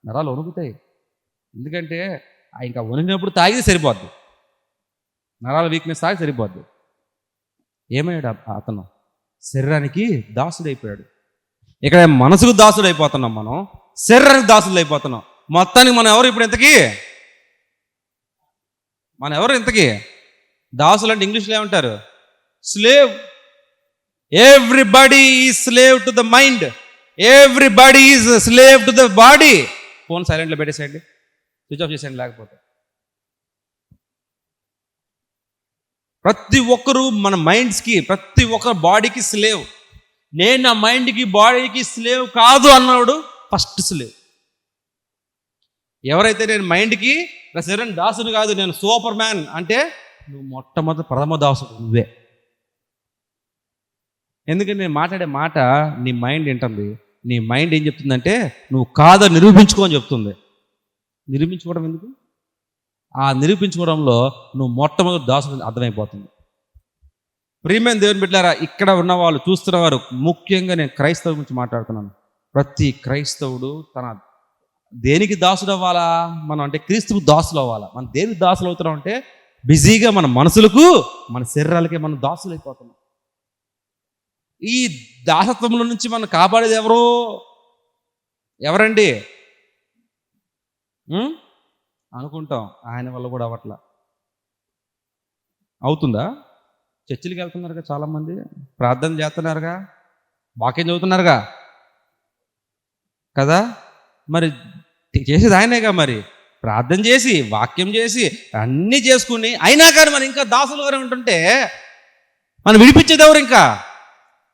నరాలు వణుకుతాయి, ఎందుకంటే ఇంకా వణికినప్పుడు తాగితే సరిపోద్ది, నరాల వీక్నెస్ తాగి సరిపోద్ది. ఏమయ్యాడు అతను? శరీరానికి దాసుడైపోయాడు. ఇక్కడ మనసుకు దాసుడైపోతున్నాం, మనం శరీరానికి దాసుడు అయిపోతున్నాం. మొత్తానికి మనం ఎవరు ఇప్పుడు ఇంతకీ? మన ఎవరు ఇంతకీ? దాసులు అంటే ఇంగ్లీష్లో ఏమంటారు? Slave. Everybody is slave to the mind, everybody is slave to the body. Phone సైలెంట్లో పెట్టేసేయండి, స్విచ్ ఆఫ్ చేసేయండి, లేకపోతే ప్రతి ఒక్కరు మన మైండ్స్కి, ప్రతి ఒక్కరు బాడీకి స్లేవ్. నేను నా మైండ్కి బాడీకి స్లేవ్ కాదు అన్నాడు ఫస్ట్ స్లేవ్. ఎవరైతే నేను మైండ్కి, నా శరీరం దాసుడు కాదు, నేను సూపర్ మ్యాన్ అంటే, నువ్వు మొట్టమొదటి ప్రథమ దాసుడు నువ్వే. ఎందుకంటే నేను మాట్లాడే మాట నీ మైండ్ వింటుంది. నీ మైండ్ ఏం చెప్తుందంటే నువ్వు కాదని నిరూపించుకో అని చెప్తుంది. నిరూపించుకోవడం ఎందుకు? ఆ నిరూపించుకోవడంలో నువ్వు మొట్టమొదటి దాసుడు అర్థమైపోతుంది. ప్రియమైన దేవుని బిడ్డలారా, ఇక్కడ ఉన్న వాళ్ళు చూస్తున్నవారు, ముఖ్యంగా నేను క్రైస్తవుల గురించి మాట్లాడుతున్నాను. ప్రతి క్రైస్తవుడు తన దేనికి దాసుడు అవ్వాలా? మనం అంటే క్రీస్తుకు దాసులు అవ్వాలా. మనం దేనికి దాసులు అవుతున్నాం అంటే, బిజీగా మన మనసులకు, మన శరీరాలకే మనం దాసులు అయిపోతున్నాం. ఈ దాసత్వంలో నుంచి మనం కాపాడేది ఎవరండి అనుకుంటాం. ఆయన వల్ల కూడా అవట్లా. అవుతుందా? చర్చిలకు వెళ్తున్నారుగా చాలామంది, ప్రార్థన చేస్తున్నారుగా, వాక్యం చదువుతున్నారుగా కదా, మరి చేసేది ఆయనేగా. మరి ప్రార్థన చేసి, వాక్యం చేసి, అన్నీ చేసుకుని అయినా కానీ మనం ఇంకా దాసులుగానే ఉంటుంటే మనం విడిపించేది ఎవరు? ఇంకా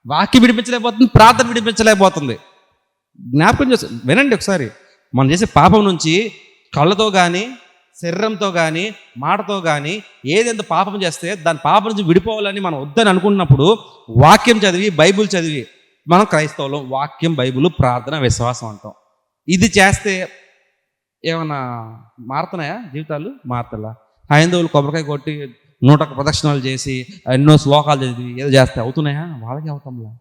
వాక్యం విడిపించలేకపోతుంది, ప్రార్థన విడిపించలేకపోతుంది. జ్ఞాపకం చేసి వినండి ఒకసారి. మనం చేసే పాపం నుంచి కళ్ళతో కానీ, శరీరంతో కానీ, మాటతో కానీ ఏదెంత పాపం చేస్తే దాని పాపం నుంచి విడిపోవాలని మనం వద్దని అనుకున్నప్పుడు వాక్యం చదివి, బైబిల్ చదివి, మనం క్రైస్తవులం వాక్యం, బైబిల్, ప్రార్థన, విశ్వాసం అంటాం. ఇది చేస్తే ఏమన్నా మారుతున్నాయా జీవితాలు? మారుతలా. హైందవులు కొబ్బరికాయ కొట్టి 101 ప్రదక్షిణాలు చేసి ఎన్నో శ్లోకాలు చదివి ఏదో చేస్తే అవుతున్నాయా? వాళ్ళకి అవుతాంలా.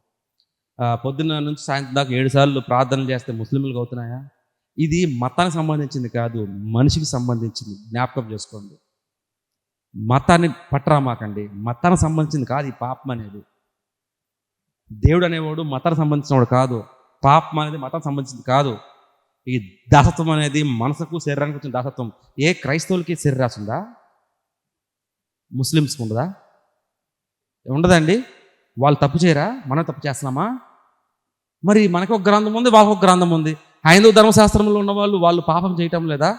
పొద్దున్న నుంచి సాయంత్రం దాకా 7 సార్లు ప్రార్థనలు చేస్తే ముస్లింలకు అవుతున్నాయా? ఇది మతానికి సంబంధించింది కాదు, మనిషికి సంబంధించింది. జ్ఞాపకం చేసుకోండి. మతాన్ని పట్టరామాకండి. మతానికి సంబంధించింది కాదు ఈ పాపం అనేది. దేవుడు అనేవాడు మతానికి సంబంధించినవాడు కాదు. పాపం అనేది మతానికి సంబంధించింది కాదు. ఈ దాసత్వం అనేది మనసుకు, శరీరానికి వచ్చిన దాసత్వం. ఏ క్రైస్తవులకి శరీరాశ ఉందా? ముస్లిమ్స్కి ఉండదా? ఉండదండి. వాళ్ళు తప్పు చేయరా? మనం తప్పు చేస్తున్నామా? మరి మనకు ఒక గ్రంథం ఉంది, వాళ్ళకు ఒక గ్రంథం ఉంది. హైందవ ధర్మశాస్త్రంలో ఉన్న వాళ్ళు పాపం చేయటం లేదా?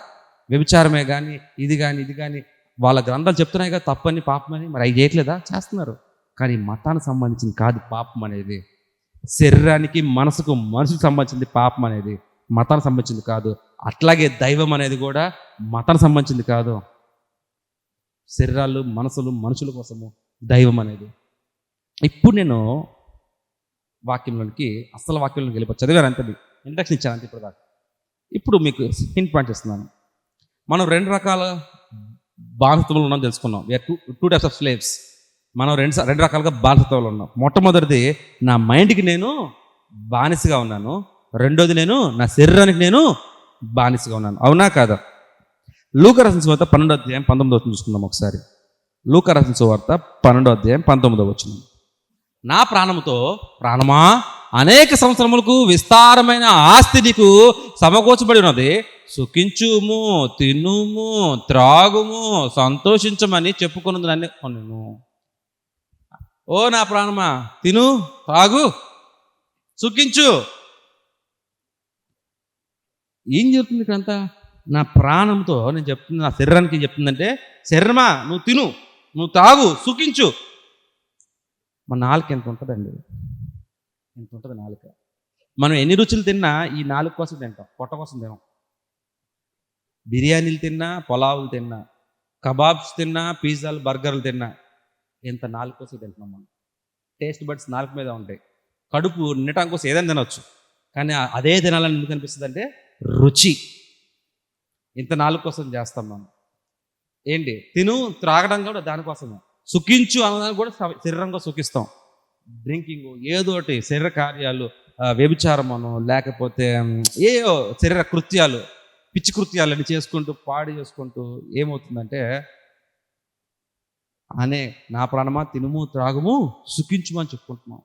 వ్యభిచారమే కానీ, ఇది కానీ వాళ్ళ గ్రంథాలు చెప్తున్నాయి కదా తప్పని, పాపమని. మరి అవి చేయట్లేదా? చేస్తున్నారు. కానీ మతానికి సంబంధించింది కాదు పాపం అనేది. శరీరానికి, మనసుకు, మనుషులకు సంబంధించింది పాపం అనేది, మతానికి సంబంధించింది కాదు. అట్లాగే దైవం అనేది కూడా మతానికి సంబంధించింది కాదు. శరీరాలు, మనసులు, మనుషుల కోసము దైవం అనేది. ఇప్పుడు నేను వాక్యంలోనికి, అసలు వాక్యంలోకి వెళ్ళిపోయి చదివాను అంతే, ఇంట్రడక్షన్ ఇచ్చాను అంతే ఇప్పుడు దాకా. ఇప్పుడు మీకు హింట్ పాయింట్ ఇస్తున్నాను. మనం 2 రకాల బానిసత్వంలో ఉన్నాం తెలుసుకున్నాం. We're two types of slaves. మనం రెండు రకాలుగా బానిసత్వంలో ఉన్నాం. మొట్టమొదటిది, నా మైండ్కి నేను బానిసగా ఉన్నాను. రెండోది, నేను నా శరీరానికి నేను బానిసగా ఉన్నాను. అవునా కాదా? లూకా రాసిన సువార్త 12వ అధ్యాయం 19వ వచనం చూసుకుందాం ఒకసారి. లూకా రాసిన సువార్త 12వ అధ్యాయం 19వ వచనం. నా ప్రాణముతో ప్రాణమా, అనేక సంవత్సరములకు విస్తారమైన ఆస్తి నీకు సమకూర్చబడి ఉన్నది, సుఖించుము, తినుము, త్రాగుము, సంతోషించమని చెప్పుకున్నది నన్ను కొను. ఓ నా ప్రాణమా, తిను, తాగు, సుఖించు. ఏం చెప్తుంది ఇక్కడంతా? నా ప్రాణంతో నేను చెప్తుంది, నా శరీరానికి చెప్తుందంటే, శరీరమా నువ్వు తిను, నువ్వు తాగు, సుఖించు. మన నాలుక ఎంత ఉంటుందండి? ఎంత ఉంటుంది నాలుక? మనం ఎన్ని రుచులు తిన్నా ఈ నాలుక కోసం తింటాం, పొట్ట కోసం తినాం. బిర్యానీలు తిన్నా, పులావులు తిన్నా, కబాబ్స్ తిన్నా, పిజ్జాలు, బర్గర్లు తిన్నా ఎంత నాలుగు కోసం తింటున్నాం మనం. టేస్ట్ బడ్స్ నాలుగు మీద ఉంటాయి. కడుపు నిండటం కోసం ఏదైనా తినొచ్చు, కానీ అదే తినాలని ఎందుకు అనిపిస్తుంది అంటే రుచి. ఇంత నాలుగు కోసం చేస్తాం మనం. ఏంటి తిను, త్రాగడం కూడా దానికోసమే. సుఖించు అన్నదాన్ని కూడా శరీరంగా సుఖిస్తాం. డ్రింకింగ్ ఏదోటి శరీర కార్యాలు, వ్యభిచారమను, లేకపోతే ఏయో శరీర కృత్యాలు, పిచ్చి కృత్యాలని చేసుకుంటూ పాడు చేసుకుంటూ ఏమవుతుందంటే అనే నా ప్రాణమా తినుము త్రాగుము సుఖించుమని చెప్పుకుంటున్నాం.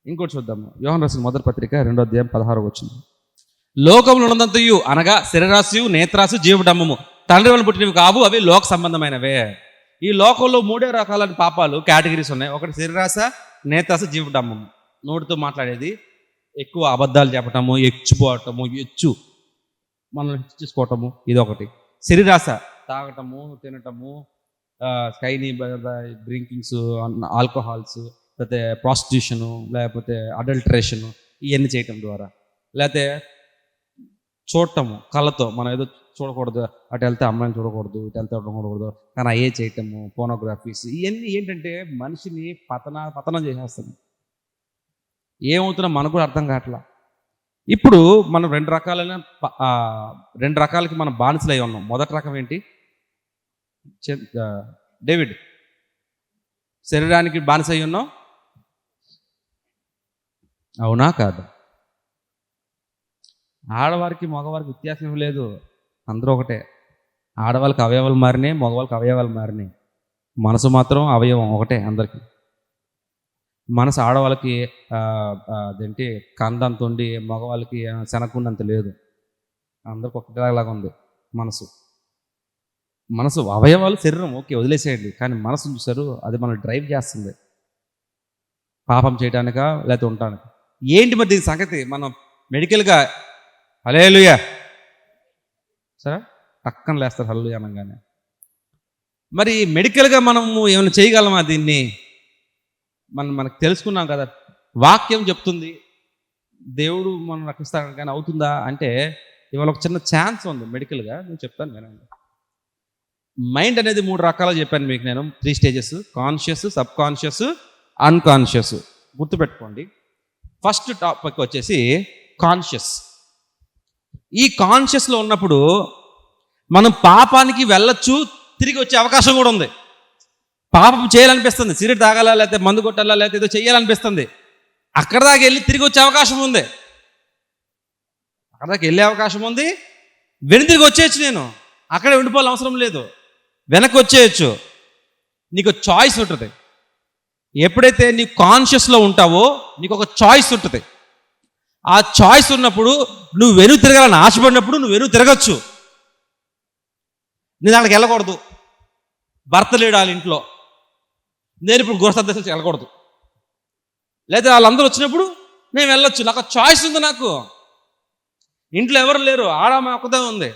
ఇంకోటి చూద్దాము. యోహాను రాసిన మొదటి పత్రిక 2వ అధ్యాయం 16వ వచనం. లోకములు ఉన్నదంతయు అనగా శరీరాశయు, నేత్రాశు, జీవడమ్మము తండ్రి వల్ల పుట్టినవి కావు, అవి లోక సంబంధమైనవే. ఈ లోకంలో 3 రకాలైన పాపాలు కేటగిరీస్ ఉన్నాయి. ఒకటి శరీరాశ, నేత్రాశ, జీవడమ్మము. నోటితో మాట్లాడేది, ఎక్కువ అబద్ధాలు చెప్పటము, ఎచ్చిపోవటము, మనం హెచ్చించుకోవటము, ఇదొకటి. శరీరాశ తాగటము, తినటము, స్కైనీ డ్రింకింగ్స్, ఆల్కహాల్స్, లేకపోతే ప్రాస్టిట్యూషను, లేకపోతే అడల్ట్రేషను, ఇవన్నీ చేయటం ద్వారా. లేకపోతే చూడటము కళ్ళతో, మనం ఏదో చూడకూడదు, అటు వెళ్తే అమ్మాయిని చూడకూడదు, ఇటు వెళ్తే చూడకూడదు, కానీ అయ్యే చేయటము, పోనోగ్రఫీస్, ఇవన్నీ ఏంటంటే మనిషిని పతనం చేసేస్తుంది. ఏమవుతున్నా మనకు కూడా అర్థం కావట్లా. ఇప్పుడు మనం రెండు రకాలకి మనం బానిసలై ఉన్నాం. మొదటి రకం ఏంటి? డేవిడ్, శరీరానికి బానిసై ఉన్నాం, అవునా కాదు? ఆడవారికి మగవారికి వ్యత్యాసం ఏం లేదు, అందరూ ఒకటే. ఆడవాళ్ళకి అవయవాలు మారినాయి, మగవాళ్ళకి అవయవాలు మారినాయి. మనసు మాత్రం అవయవం ఒకటే అందరికీ. మనసు ఆడవాళ్ళకి అదేంటి కందంత ఉండి, మగవాళ్ళకి శనకుండంత లేదు. అందరికి ఒకటిలాగా ఉంది మనసు అవయవాలు, శరీరం ఓకే వదిలేసేయండి, కానీ మనసు చూసారు, అది మనం డ్రైవ్ చేస్తుంది పాపం చేయడానికా లేకపోతే ఉండటానికి. ఏంటి మరి దీని సంగతి? మనం మెడికల్గా హల్లెలూయా సరే పక్కన లేస్తారు హల్లెలూయా అనగానే. మరి మెడికల్గా మనము ఏమైనా చేయగలమా దీన్ని? మనకు తెలుసుకున్నాం కదా, వాక్యం చెప్తుంది, దేవుడు మనం రక్షిస్తాడు, కానీ అవుతుందా అంటే ఇవాళ ఒక చిన్న ఛాన్స్ ఉంది మెడికల్గా. నేను చెప్తాను వినండి. మైండ్ అనేది 3 రకాలు చెప్పాను మీకు నేను, 3 stages: conscious, sub conscious, unconscious. గుర్తుపెట్టుకోండి. ఫస్ట్ టాపిక్ వచ్చేసి కాన్షియస్. ఈ కాన్షియస్లో ఉన్నప్పుడు మనం పాపానికి వెళ్ళొచ్చు, తిరిగి వచ్చే అవకాశం కూడా ఉంది. పాపం చేయాలనిపిస్తుంది, సిగరెట్ తాగాలా, లేకపోతే మందు కొట్టాలా, లేకపోతే ఏదో చేయాలనిపిస్తుంది. అక్కడ దాకా వెళ్ళి తిరిగి వచ్చే అవకాశం ఉంది, అక్కడ దాకా వెళ్ళే అవకాశం ఉంది. తిరిగి వచ్చేయచ్చు, నేను అక్కడే ఉండిపోవాల్సిన అవసరం లేదు, వెనక్కి వచ్చేయచ్చు. నీకు చాయిస్ ఉంటుంది. ఎప్పుడైతే నీ కాన్షియస్లో ఉంటావో నీకు ఒక చాయిస్ ఉంటుంది. ఆ చాయిస్ ఉన్నప్పుడు నువ్వు వెనుక తిరగాలని ఆశపడినప్పుడు నువ్వు వెనుక తిరగచ్చు. నేను అక్కడికి వెళ్ళకూడదు, భర్త లేడు వాళ్ళ ఇంట్లో, నేను ఇప్పుడు గృహసదస్సులకు వెళ్ళకూడదు, లేదా వాళ్ళందరూ వచ్చినప్పుడు నేను వెళ్ళొచ్చు, నాకు చాయిస్ ఉంది. నాకు ఇంట్లో ఎవరు లేరు, ఆడ మా ఒక్కదే ఉంది,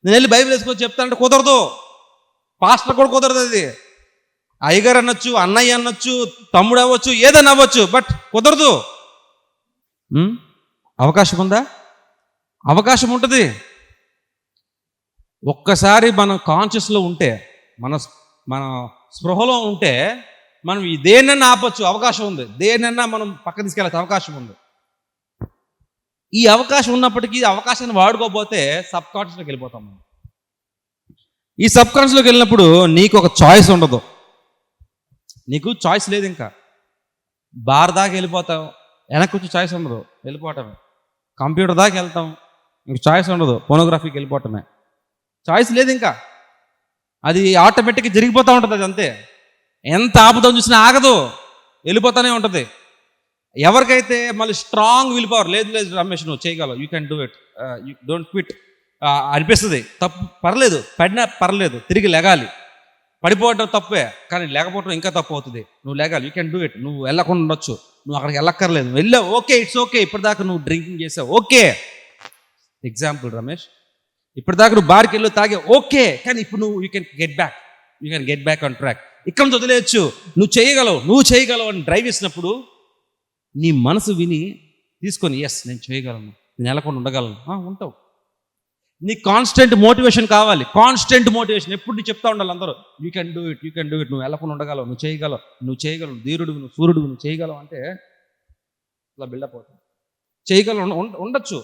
నేను వెళ్ళి బైబిల్ వేసుకొని చెప్తానంటే కుదరదు. పాస్టర్ కూడా కుదరదు. అది అయ్యగారు అనొచ్చు, అన్నయ్య అనొచ్చు, తమ్ముడు అవ్వచ్చు, ఏదైనా అవ్వచ్చు, బట్ కుదరదు. అవకాశం ఉందా? అవకాశం ఉంటుంది. ఒక్కసారి మనం కాన్షియస్లో ఉంటే, మన స్పృహలో ఉంటే మనం దేన్నన్నా ఆపచ్చు, అవకాశం ఉంది. దేన్నన్నా మనం పక్క తీసుకెళ్ళచ్చు, అవకాశం ఉంది. ఈ అవకాశం ఉన్నప్పటికీ అవకాశాన్ని వాడుకోకపోతే సబ్ కాన్షియస్లోకి వెళ్ళిపోతాం మనం. ఈ సబ్ కాన్షియస్లోకి వెళ్ళినప్పుడు నీకు ఒక చాయిస్ ఉండదు, నీకు చాయిస్ లేదు. ఇంకా బార్ దాకా వెళ్ళిపోతాం, వెనక్కి వచ్చి చాయిస్ ఉండదు, వెళ్ళిపోవటమే. కంప్యూటర్ దాకా వెళ్తాం, ఇంక చాయిస్ ఉండదు, పోనోగ్రఫీకి వెళ్ళిపోవటమే. చాయిస్ లేదు ఇంకా, అది ఆటోమేటిక్గా జరిగిపోతూ ఉంటుంది. అది అంతే, ఎంత ఆపుదాం చూసినా ఆగదు, వెళ్ళిపోతూనే ఉంటుంది. ఎవరికైతే మళ్ళీ స్ట్రాంగ్ విల్ పవర్ లేదు రమేష్ నువ్వు చేయగలవు, you can do it, you don't quit అనిపిస్తుంది, తప్పు పర్లేదు, పడినా పర్లేదు, తిరిగి లెగాలి. పడిపోవటం తప్పే, కానీ లేకపోవటం ఇంకా తప్పు అవుతుంది. నువ్వు లేగాలి, యూ కెన్ డూ ఇట్. నువ్వు వెళ్ళకుండా ఉండొచ్చు, నువ్వు అక్కడికి వెళ్ళక్కర్లేదు, నువ్వు వెళ్ళావు, ఓకే, ఇట్స్ ఓకే. ఇప్పటిదాకా నువ్వు డ్రింకింగ్ చేసావు, ఓకే. ఎగ్జాంపుల్ రమేష్, ఇప్పటిదాకా నువ్వు బార్కి వెళ్ళి తాగే, ఓకే, కానీ ఇప్పుడు నువ్వు you can get back on track. ఇక్కడ నుంచి వదిలేయచ్చు, నువ్వు చేయగలవు అని డ్రైవ్ చేసినప్పుడు నీ మనసు విని తీసుకొని, ఎస్ నేను చేయగలను, నేను వెళ్ళకుండా ఉండగలను, ఉంటావు. నీకు కాన్స్టెంట్ మోటివేషన్ కావాలి. కాన్స్టెంట్ మోటివేషన్ ఎప్పుడు నీకు చెప్తా ఉండాలి అందరూ. You can do it, you can do it, నువ్వు వెళ్ళకుండా ఉండగలవు, నువ్వు చేయగలవు, ధీరుడు, నువ్వు సూర్యుడు, నువ్వు చేయగలవు అంటే ఇలా బిల్డప్ అవుతుంది. చేయగలవు ఉండొచ్చు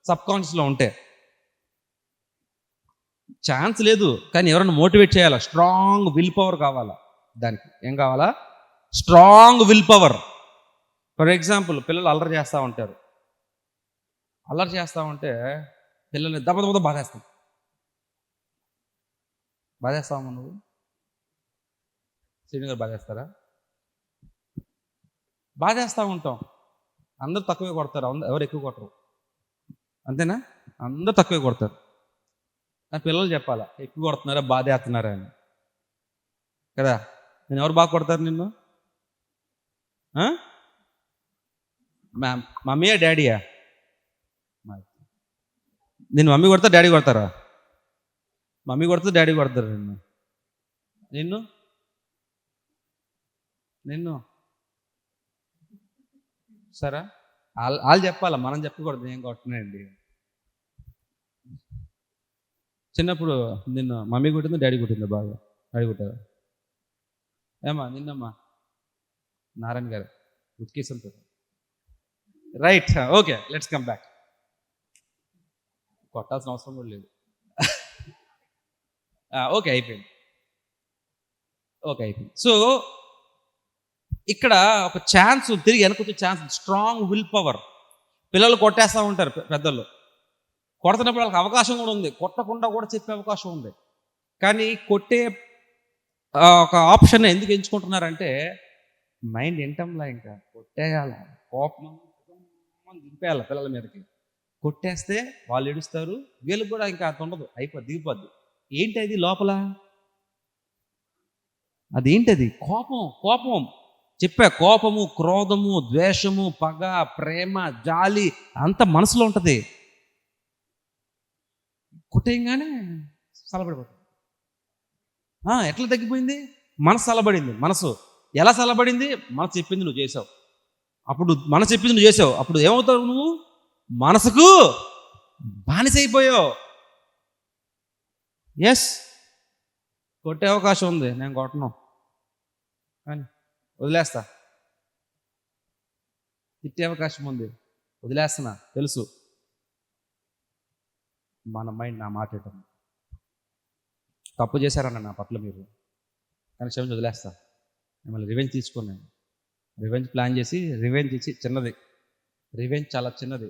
సబ్ కాన్షియస్లో ఉంటే, ఛాన్స్ లేదు. కానీ ఎవరైనా మోటివేట్ చేయాలా, స్ట్రాంగ్ విల్ పవర్ కావాలా. దానికి ఏం కావాలా? Strong will power. For example, పిల్లలు అల్లరి చేస్తూ ఉంటారు. అల్లరి చేస్తూ ఉంటే పిల్లల్ని దెబ్బ బాధేస్తావా నువ్వు? శ్రీని గారు బాధేస్తారా? బాధేస్తూ ఉంటాం. అందరూ తక్కువే కొడతారు, ఎవరు ఎక్కువ కొట్టరు, అంతేనా? అందరూ తక్కువే కొడతారు. నా పిల్లలు చెప్పాలా ఎక్కువ కొడుతున్నారా బాధేస్తున్నారా అని కదా. నేను ఎవరు బాగా కొడతారు నిన్ను? మమ్మీయా డాడీయా? నేను మమ్మీ కొడతా డాడీ కొడతారా? మమ్మీ కొడతా డాడీ కొడతారు నిన్ను నిన్ను సరే వాళ్ళు చెప్పాలా, మనం చెప్పకూడదు. నేను కొట్టనండి. చిన్నప్పుడు నిన్ను మమ్మీ కొట్టిందా డాడీ కొట్టిందా? బాగా డాడీ కొట్టారా? ఏమా నిన్నమ్మా నారాయణ గారు ఉతికేసంటారు. Right, okay, let's come back. కొట్టాల్సిన అవసరం కూడా లేదు. ఓకే, అయిపోయింది. సో ఇక్కడ ఒక ఛాన్స్, తిరిగి వెనకొచ్చే ఛాన్స్, స్ట్రాంగ్ విల్ పవర్. పిల్లలు కొట్టేస్తూ ఉంటారు, పెద్దలు కొడుతున్నప్పుడు వాళ్ళకి అవకాశం కూడా ఉంది, కొట్టకుండా కూడా చెప్పే అవకాశం ఉంది. కానీ కొట్టే ఒక ఆప్షన్ ఎందుకు ఎంచుకుంటున్నారంటే మైండ్ వింటంలా, ఇంకా కొట్టేయాలి, కోపం దింపేయాలి పిల్లల మీదకి. కొట్టేస్తే వాళ్ళు ఏడుస్తారు, వీళ్ళకి కూడా ఇంకా అంత ఉండదు, దిగిపోద్ది. ఏంటి అది లోపల? అదేంటది? కోపం చెప్పా. కోపము, క్రోధము, ద్వేషము, పగ, ప్రేమ, జాలి అంత మనసులో ఉంటుంది. కొట్టేయంగానే చల్లబడిపోతుంది. ఎట్లా తగ్గిపోయింది? మనసు చల్లబడింది. మనసు ఎలా చల్లబడింది? మనసు చెప్పింది నువ్వు చేసావు. అప్పుడు ఏమవుతావు నువ్వు? మనసుకు బానిసైపోయావు. ఎస్, కొట్టే అవకాశం ఉంది, నేను కొట్టను కానీ వదిలేస్తా. తిట్టే అవకాశం ఉంది, వదిలేస్తున్నా, తెలుసు. మన మైండ్ నా మాట వింటుంది. తప్పు చేశారన్న నా పట్ల మీరు, కానీ క్షమించి వదిలేస్తా. మిమ్మల్ని రివెంజ్ తీసుకున్నాను. రివెంజ్ ప్లాన్ చేసి రివెంజ్ ఇచ్చి చిన్నది, రివెంజ్ చాలా చిన్నది.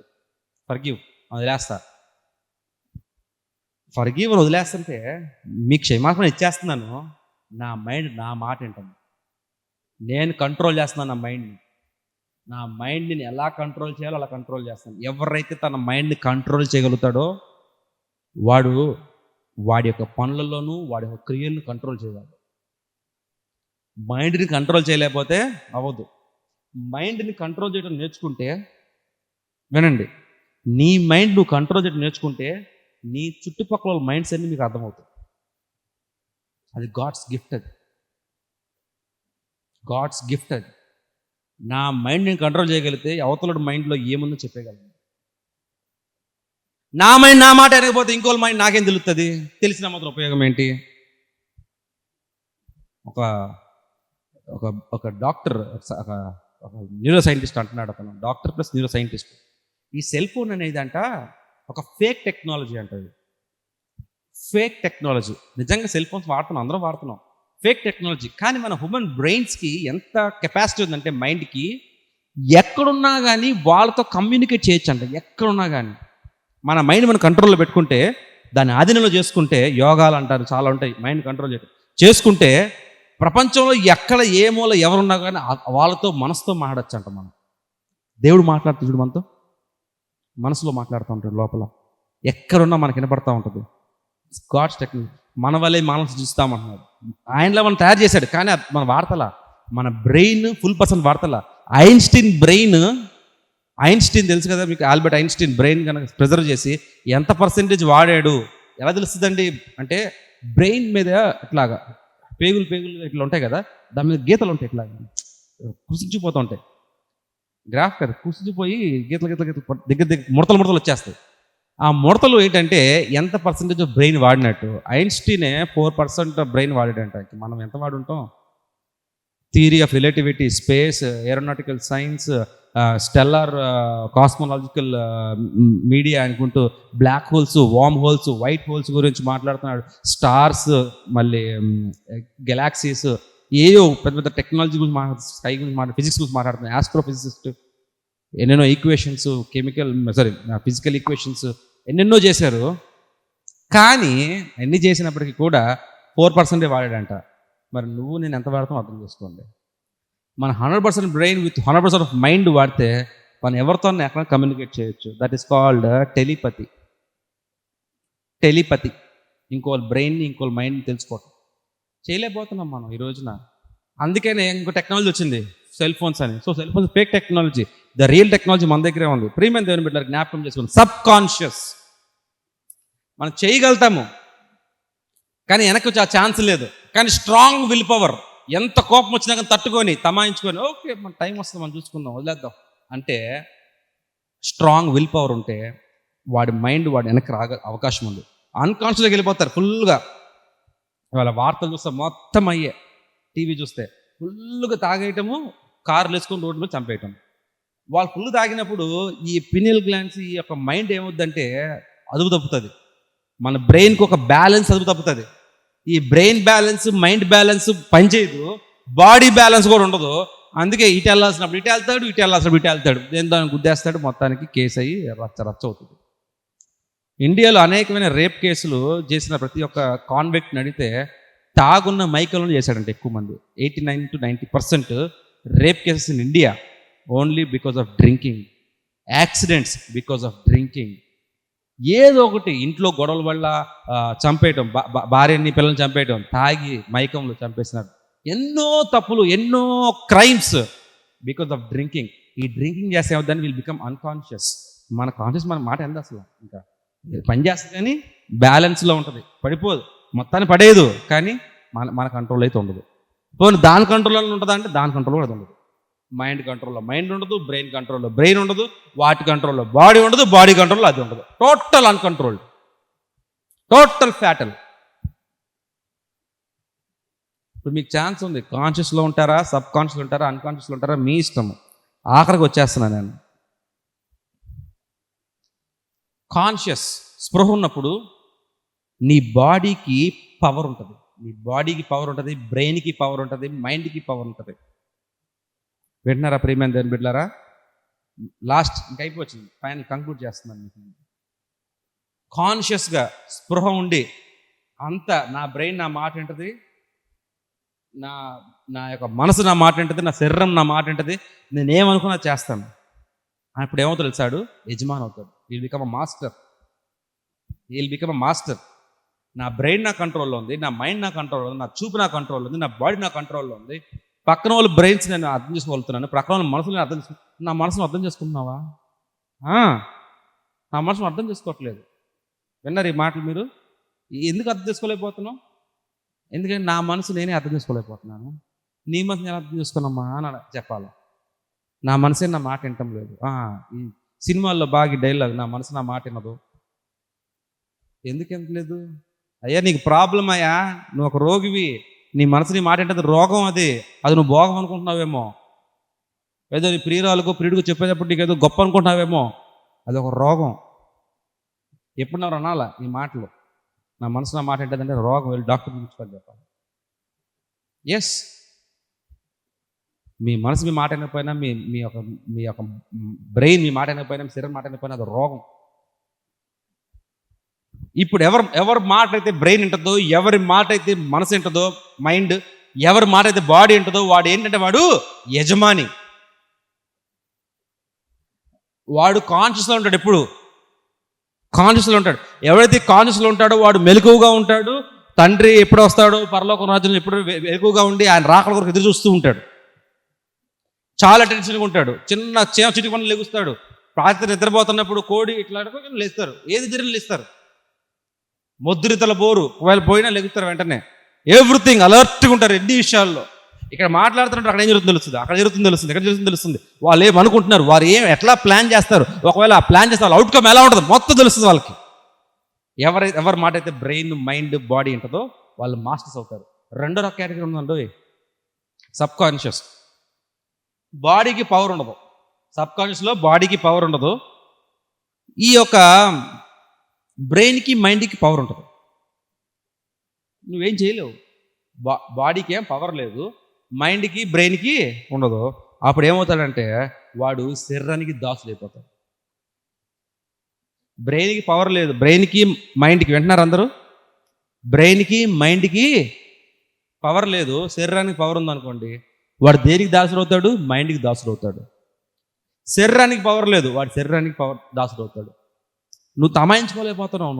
ఫర్గివ్, వదిలేస్తా. ఫర్గివ్ వదిలేస్తుంటే మీ క్షమాపణ ఇచ్చేస్తున్నాను. నా మైండ్ నా మాట వింటుంది. నేను కంట్రోల్ చేస్తున్నాను నా మైండ్ని. నా మైండ్ని ఎలా కంట్రోల్ చేయాలో అలా కంట్రోల్ చేస్తాను. ఎవరైతే తన మైండ్ని కంట్రోల్ చేయగలుగుతాడో వాడి యొక్క పనులలోనూ వాడి యొక్క క్రియలను కంట్రోల్ చేయగలడు. మైండ్ని కంట్రోల్ చేయలేకపోతే అవ్వదు. మైండ్ని కంట్రోల్ చేయడం నేర్చుకుంటే, వినండి, నీ మైండ్ నువ్వు కంట్రోల్ చేయడం నేర్చుకుంటే నీ చుట్టుపక్కల మైండ్స్ అన్ని మీకు అర్థమవుతాయి. అది గాడ్స్ గిఫ్ట్ అది. నా మైండ్ నేను కంట్రోల్ చేయగలిగితే అవతల మైండ్లో ఏముందో చెప్పగలను. నా మైండ్ నా మాట అనకపోతే ఇంకోళ్ళ మైండ్ నాకేం తెలుస్తుంది? తెలిసిన మాత్రం ఉపయోగం ఏంటి? ఒక డాక్టర్, ఒక న్యూరో సైంటిస్ట్ అంటున్నాడు. అతను డాక్టర్ ప్లస్ న్యూరో సైంటిస్ట్. ఈ సెల్ ఫోన్ అనేది ఒక ఫేక్ టెక్నాలజీ అంటది. Fake technology. నిజంగా సెల్ ఫోన్స్ వాడుతున్నాం, అందరం వాడుతున్నాం. Fake technology. కానీ మన హ్యూమన్ బ్రెయిన్స్కి ఎంత కెపాసిటీ ఉందంటే, మైండ్కి ఎక్కడున్నా కానీ వాళ్ళతో కమ్యూనికేట్ చేయొచ్చు అంట. ఎక్కడున్నా కానీ మన మైండ్ మన కంట్రోల్లో పెట్టుకుంటే, దాన్ని ఆధీనంలో చేసుకుంటే, యోగాలు అంటారు చాలా ఉంటాయి, మైండ్ కంట్రోల్ చేసుకుంటే ప్రపంచంలో ఎక్కడ ఏ మూల ఎవరున్నా కానీ వాళ్ళతో మనసుతో మాట్లాడచ్చు అంట. మనం దేవుడు మాట్లాడుతూ చూడు, మనతో మనసులో మాట్లాడుతూ ఉంటాడు. లోపల ఎక్కడున్నా మనకి వినపడతా ఉంటుంది. God's technology. మన వల్లే మనసు చూస్తామంటున్నాడు. ఆయనలో మనం తయారు చేశాడు, కానీ మన వార్తలా, మన బ్రెయిన్ ఫుల్ పర్సెంట్ వార్తలా. ఐన్స్టీన్ తెలుసు కదా మీకు, ఆల్బర్ట్ ఐన్స్టీన్ బ్రెయిన్ కనుక ప్రిజర్వ్ చేసి ఎంత పర్సెంటేజ్ వాడాడు ఎలా తెలుస్తుందండి అంటే, బ్రెయిన్ మీద ఇట్లాగా పేగులు ఇట్లా ఉంటాయి కదా, దాని మీద గీతలు ఉంటాయి, ఇట్లా కుసించిపోతూ ఉంటాయి. గ్రాఫ్ కదా, కుసించిపోయి గీతలు దగ్గర ముడతలు వచ్చేస్తాయి. ఆ ముడతలు ఏంటంటే ఎంత పర్సెంటేజ్ బ్రెయిన్ వాడినట్టు. ఐన్స్టీనే 4% బ్రెయిన్ వాడాడంట. మనం ఎంత వాడుంటాం? Theory of relativity, space, aeronautical science, stellar cosmological media అనుకుంటూ black holes, wormholes, white holes గురించి మాట్లాడుతున్నాడు. స్టార్స్, మళ్ళీ గెలాక్సీస్, ఏయో పెద్ద పెద్ద టెక్నాలజీ గురించి స్కై గురించి ఫిజిక్స్ గురించి మాట్లాడుతున్నాడు. ఆస్ట్రోఫిజిసిస్ట్ ఎన్నెన్నో ఈక్వేషన్స్, ఫిజికల్ ఈక్వేషన్స్ ఎన్నెన్నో చేశారు. కానీ ఎన్ని చేసినప్పటికీ కూడా 4% వాడాడంట. మరి నువ్వు నేను ఎంత వాడతాం అర్థం చేసుకోండి. మన 100% బ్రెయిన్ విత్ 100% ఆఫ్ మైండ్ వాడితే మనం ఎవరితో ఎక్కడ కమ్యూనికేట్ చేయొచ్చు. That is called telepathy. ఇంకో బ్రెయిన్ని ఇంకో మైండ్ని తెలుసుకోవటం చేయలేకపోతున్నాం మనం ఈ రోజున. అందుకనే ఇంకో టెక్నాలజీ వచ్చింది, సెల్ ఫోన్స్ అని. So cell phones fake technology, the real technology మన దగ్గరే ఉంది. ప్రియమైన దేవుని బిడ్డలారా, జ్ఞాపకం చేసుకోండి, సబ్ కాన్షియస్ మనం చేయగలుగుతాము, కానీ వెనక్కి వచ్చే ఛాన్స్ లేదు. కానీ స్ట్రాంగ్ విల్ పవర్, ఎంత కోపం వచ్చినా కానీ తట్టుకొని తమాయించుకొని ఓకే మన టైం వస్తుంది మనం చూసుకుందాం వదిలేద్దాం అంటే స్ట్రాంగ్ విల్ పవర్ ఉంటే వాడి మైండ్ వాడి వెనక్కి అవకాశం ఉంది. అన్కాన్షియస్గా వెళ్ళిపోతారు ఫుల్గా. ఇవాళ వార్తలు చూస్తే మొత్తం అయ్యే, టీవీ చూస్తే ఫుల్గా తాగేయటము, కార్లు వేసుకొని రోడ్డు మీద చంపేయటం. వాళ్ళు ఫుల్ తాగినప్పుడు ఈ పినియల్ గ్లాండ్స్, ఈ యొక్క మైండ్ ఏమవుద్దంటే అదుపు తప్పుతుంది. మన బ్రెయిన్కి ఒక బ్యాలెన్స్ అదుపు తప్పుతుంది. ఈ బ్రెయిన్ బ్యాలెన్స్, మైండ్ బ్యాలెన్స్ పనిచేయదు, బాడీ బ్యాలెన్స్ కూడా ఉండదు. అందుకే ఇటు వెళ్ళాల్సినప్పుడు ఇటు వెళ్తాడు, ఇటు వెళ్ళాల్సినప్పుడు ఇటు వెళ్తాడు, దేని దాన్ని గుద్దేస్తాడు, మొత్తానికి కేసు అయ్యి రచ్చ అవుతుంది. ఇండియాలో అనేకమైన రేప్ కేసులు చేసిన ప్రతి ఒక్క కాన్విక్ట్ని అడిగితే తాగున్న మైకంలో చేశాడంటే ఎక్కువ మంది. 89 to 90% rape cases in India only because of drinking. Accidents because of drinking. ఏదో ఒకటి ఇంట్లో గొడవల వల్ల చంపేయటం, భార్యని పిల్లల్ని చంపేయటం, తాగి మైకంలో చంపేసినారు. ఎన్నో తప్పులు, ఎన్నో క్రైమ్స్ బికాస్ ఆఫ్ డ్రింకింగ్. ఈ డ్రింకింగ్ చేస్తే ఏమవుతుందని వీల్ బికమ్ అన్కాన్షియస్. మన కాన్షియస్ మన మాట ఎంత అసలు ఇంకా పని చేస్తుంది, కానీ బ్యాలెన్స్లో ఉంటుంది, పడిపోదు, మొత్తాన్ని పడేయదు, కానీ మన కంట్రోల్ అయితే ఉండదు. పోనీ దాని కంట్రోల్లో ఉంటుందా అంటే దాని కంట్రోల్ కూడా ఉండదు. మైండ్ కంట్రోల్లో మైండ్ ఉండదు, బ్రెయిన్ కంట్రోల్లో బ్రెయిన్ ఉండదు, వాటి కంట్రోల్లో బాడీ ఉండదు, బాడీ కంట్రోల్లో అది ఉండదు. Total uncontrolled, total fatal. ఇప్పుడు మీకు ఛాన్స్ ఉంది, కాన్షియస్లో ఉంటారా, సబ్ కాన్షియస్లో ఉంటారా, అన్కాన్షియస్లో ఉంటారా, మీ ఇష్టము. ఆఖరికి వచ్చేస్తున్నాను నేను. కాన్షియస్ స్పృహ ఉన్నప్పుడు నీ బాడీకి పవర్ ఉంటుంది, నీ బాడీకి పవర్ ఉంటుంది, బ్రెయిన్కి పవర్ ఉంటుంది, మైండ్కి పవర్ ఉంటుంది. వింటున్నారా ప్రియమైన దేవుని బిడ్డలారా? లాస్ట్ ఇంక అయిపోయింది, ఫైనల్ కంక్లూడ్ చేస్తున్నాను మీకు. కాన్షియస్గా స్పృహ ఉండి అంత నా బ్రెయిన్ నా మాట ఏంటది, నా యొక్క మనసు నా మాట ఏంటది, నా శరీరం నా మాట ఏంటది, నేనేమనుకున్నా చేస్తాను. ఇప్పుడు ఏమవుతాడు తెలుసాడు, యజమాని అవుతాడు. Will become a master. నా బ్రెయిన్ నా కంట్రోల్లో ఉంది, నా మైండ్ నా కంట్రోల్లో ఉంది, నా చూపు నా కంట్రోల్లో ఉంది, నా బాడీ నా కంట్రోల్లో ఉంది. పక్కన వాళ్ళ బ్రెయిన్స్ నేను అర్థం చేసుకోగలుగుతున్నాను, ప్రక్కన వాళ్ళ మనసులో నేను నా మనసును అర్థం చేసుకుంటున్నావా? నా మనసును అర్థం చేసుకోవట్లేదు. విన్నారు ఈ మాటలు మీరు? ఎందుకు అర్థం చేసుకోలేకపోతున్నావు? ఎందుకంటే నా మనసు నేనే అర్థం చేసుకోలేకపోతున్నాను. నీ మనసు నేను అర్థం చేసుకున్నామా అని చెప్పాలి. నా మనసే నా మాట వినటం లేదు. ఈ సినిమాల్లో బాగా డైలాగ్, నా మనసు నా మాట వినదు. ఎందుకు వినట్లేదు? అయ్యా నీకు ప్రాబ్లం అయ్యా, నువ్వు ఒక రోగివి, నీ మనసు నీ మాట ఏంటది రోగం, అది నువ్వు భోగం అనుకుంటున్నావేమో, ఏదో నీ ప్రియురాలకు ప్రియుడికి చెప్పేటప్పుడు నీకు ఏదో గొప్ప అనుకుంటున్నావేమో, అది ఒక రోగం. ఎప్పుడున్నారు అనాలా ఈ మాటలు, నా మనసు నా మాట ఏంటంటే రోగం, వెళ్ళి డాక్టర్ చూపించుకొని చెప్పాలి. ఎస్, మీ మనసు మీ మాట అయినపోయినా, మీ యొక్క బ్రెయిన్ మీ మాట అయినపోయినా, మీ శరీరం మాట అయినపోయినా అది రోగం. ఇప్పుడు ఎవరి మాట అయితే బ్రెయిన్ ఉంటుందో, ఎవరి మాట అయితే మనసు ఉంటుందో మైండ్, ఎవరి మాట అయితే బాడీ ఉంటుందో వాడు ఏంటంటే వాడు యజమాని. వాడు కాన్షియస్లో ఉంటాడు, ఎప్పుడు కాన్షియస్లో ఉంటాడు. ఎవరైతే కాన్షియస్లో ఉంటాడో వాడు మెలకువగా ఉంటాడు. తండ్రి ఎప్పుడు వస్తాడో, పరలోక రాజ్యంలో ఎప్పుడు మెలకువగా ఉండి ఆయన రాకడ కొరకు ఎదురు చూస్తూ ఉంటాడు. చాలా టెన్షన్గా ఉంటాడు. చిన్న చిటి పనులు లెగుస్తాడు. రాత్రి నిద్రపోతున్నప్పుడు కోడి ఇట్లా లేస్తారు, ఏది జరిగిన లేస్తారు. ముద్రితల బోరు ఒకవేళ పోయినా లెగుస్తారు వెంటనే. ఎవ్రీథింగ్ అలర్ట్గా ఉంటారు ఎన్ని విషయాల్లో. ఇక్కడ మాట్లాడుతున్నట్టు అక్కడ ఏం జరుగుతుందో తెలుస్తుంది, అక్కడ జరుగుతుందో తెలుస్తుంది, ఎక్కడ జరుగుతుందో తెలుస్తుంది. వాళ్ళు ఏమనుకుంటున్నారు, వారు ఎట్లా ప్లాన్ చేస్తారు, ఒకవేళ ఆ ప్లాన్ చేస్తే వాళ్ళ అవుట్కమ్ ఎలా ఉంటుంది మొత్తం తెలుస్తుంది వాళ్ళకి. ఎవరి మాట అయితే బ్రెయిన్, మైండ్, బాడీ ఉంటుందో వాళ్ళు మాస్టర్స్ అవుతారు. రెండో రక కేటగిరీ ఉందండి, సబ్ కాన్షియస్. బాడీకి పవర్ ఉండదు, సబ్ కాన్షియస్లో బాడీకి పవర్ ఉండదు. ఈ యొక్క బ్రెయిన్కి, మైండ్కి పవర్ ఉంటుంది. నువ్వేం చేయలేవు. బాడీకి ఏం పవర్ లేదు, మైండ్కి, బ్రెయిన్కి ఉండదు. అప్పుడు ఏమవుతాడంటే వాడు శరీరానికి దాసులైపోతాడు. బ్రెయిన్కి పవర్ లేదు, బ్రెయిన్కి, మైండ్కి, వింటున్నారు అందరూ? బ్రెయిన్కి, మైండ్కి పవర్ లేదు, శరీరానికి పవర్ ఉందనుకోండి, వాడు దేనికి దాసుడవుతాడు? మైండ్కి దాసుడవుతాడు. శరీరానికి పవర్ లేదు, వాడు శరీరానికి పవర్ దాసుడవుతాడు. నువ్వు తమాయించుకోలేకపోతున్నావు,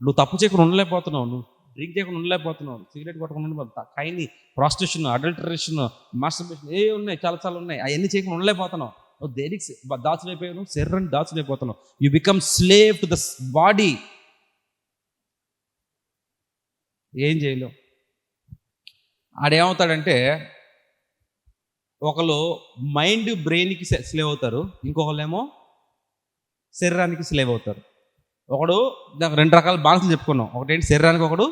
నువ్వు తప్పు చేయకుండా ఉండలేకపోతున్నావు, నువ్వు డ్రింక్ చేయకుండా ఉండలేకపోతున్నావు, సిగరెట్ కొట్టకుండా ఉండలేకపోతున్నావు, కైని, ప్రాస్టిట్యూషన్, అడల్టరేషన్, మాస్టర్బేషన్ ఏ ఉన్నాయి, చాలా చాలా ఉన్నాయి. అవన్నీ చేయకుండా ఉండలేకపోతున్నావు. నువ్వు దేనికి దాసుడైపోయావు? నువ్వు శరీరానికి దాసుడైపోతున్నావు. You become slave to the body. ఏం చేయలేవు. ఆడేమవుతాడంటే ఒకళ్ళు మైండ్, బ్రెయిన్కి స్లేవ్ అవుతారు, ఇంకొకళ్ళు ఏమో శరీరానికి స్లేవ్ అవుతారు. ఒకడు రెండు రకాల బానిసలు చెప్పుకున్నాం. ఒకటేంటి శరీరానికి ఒకడు,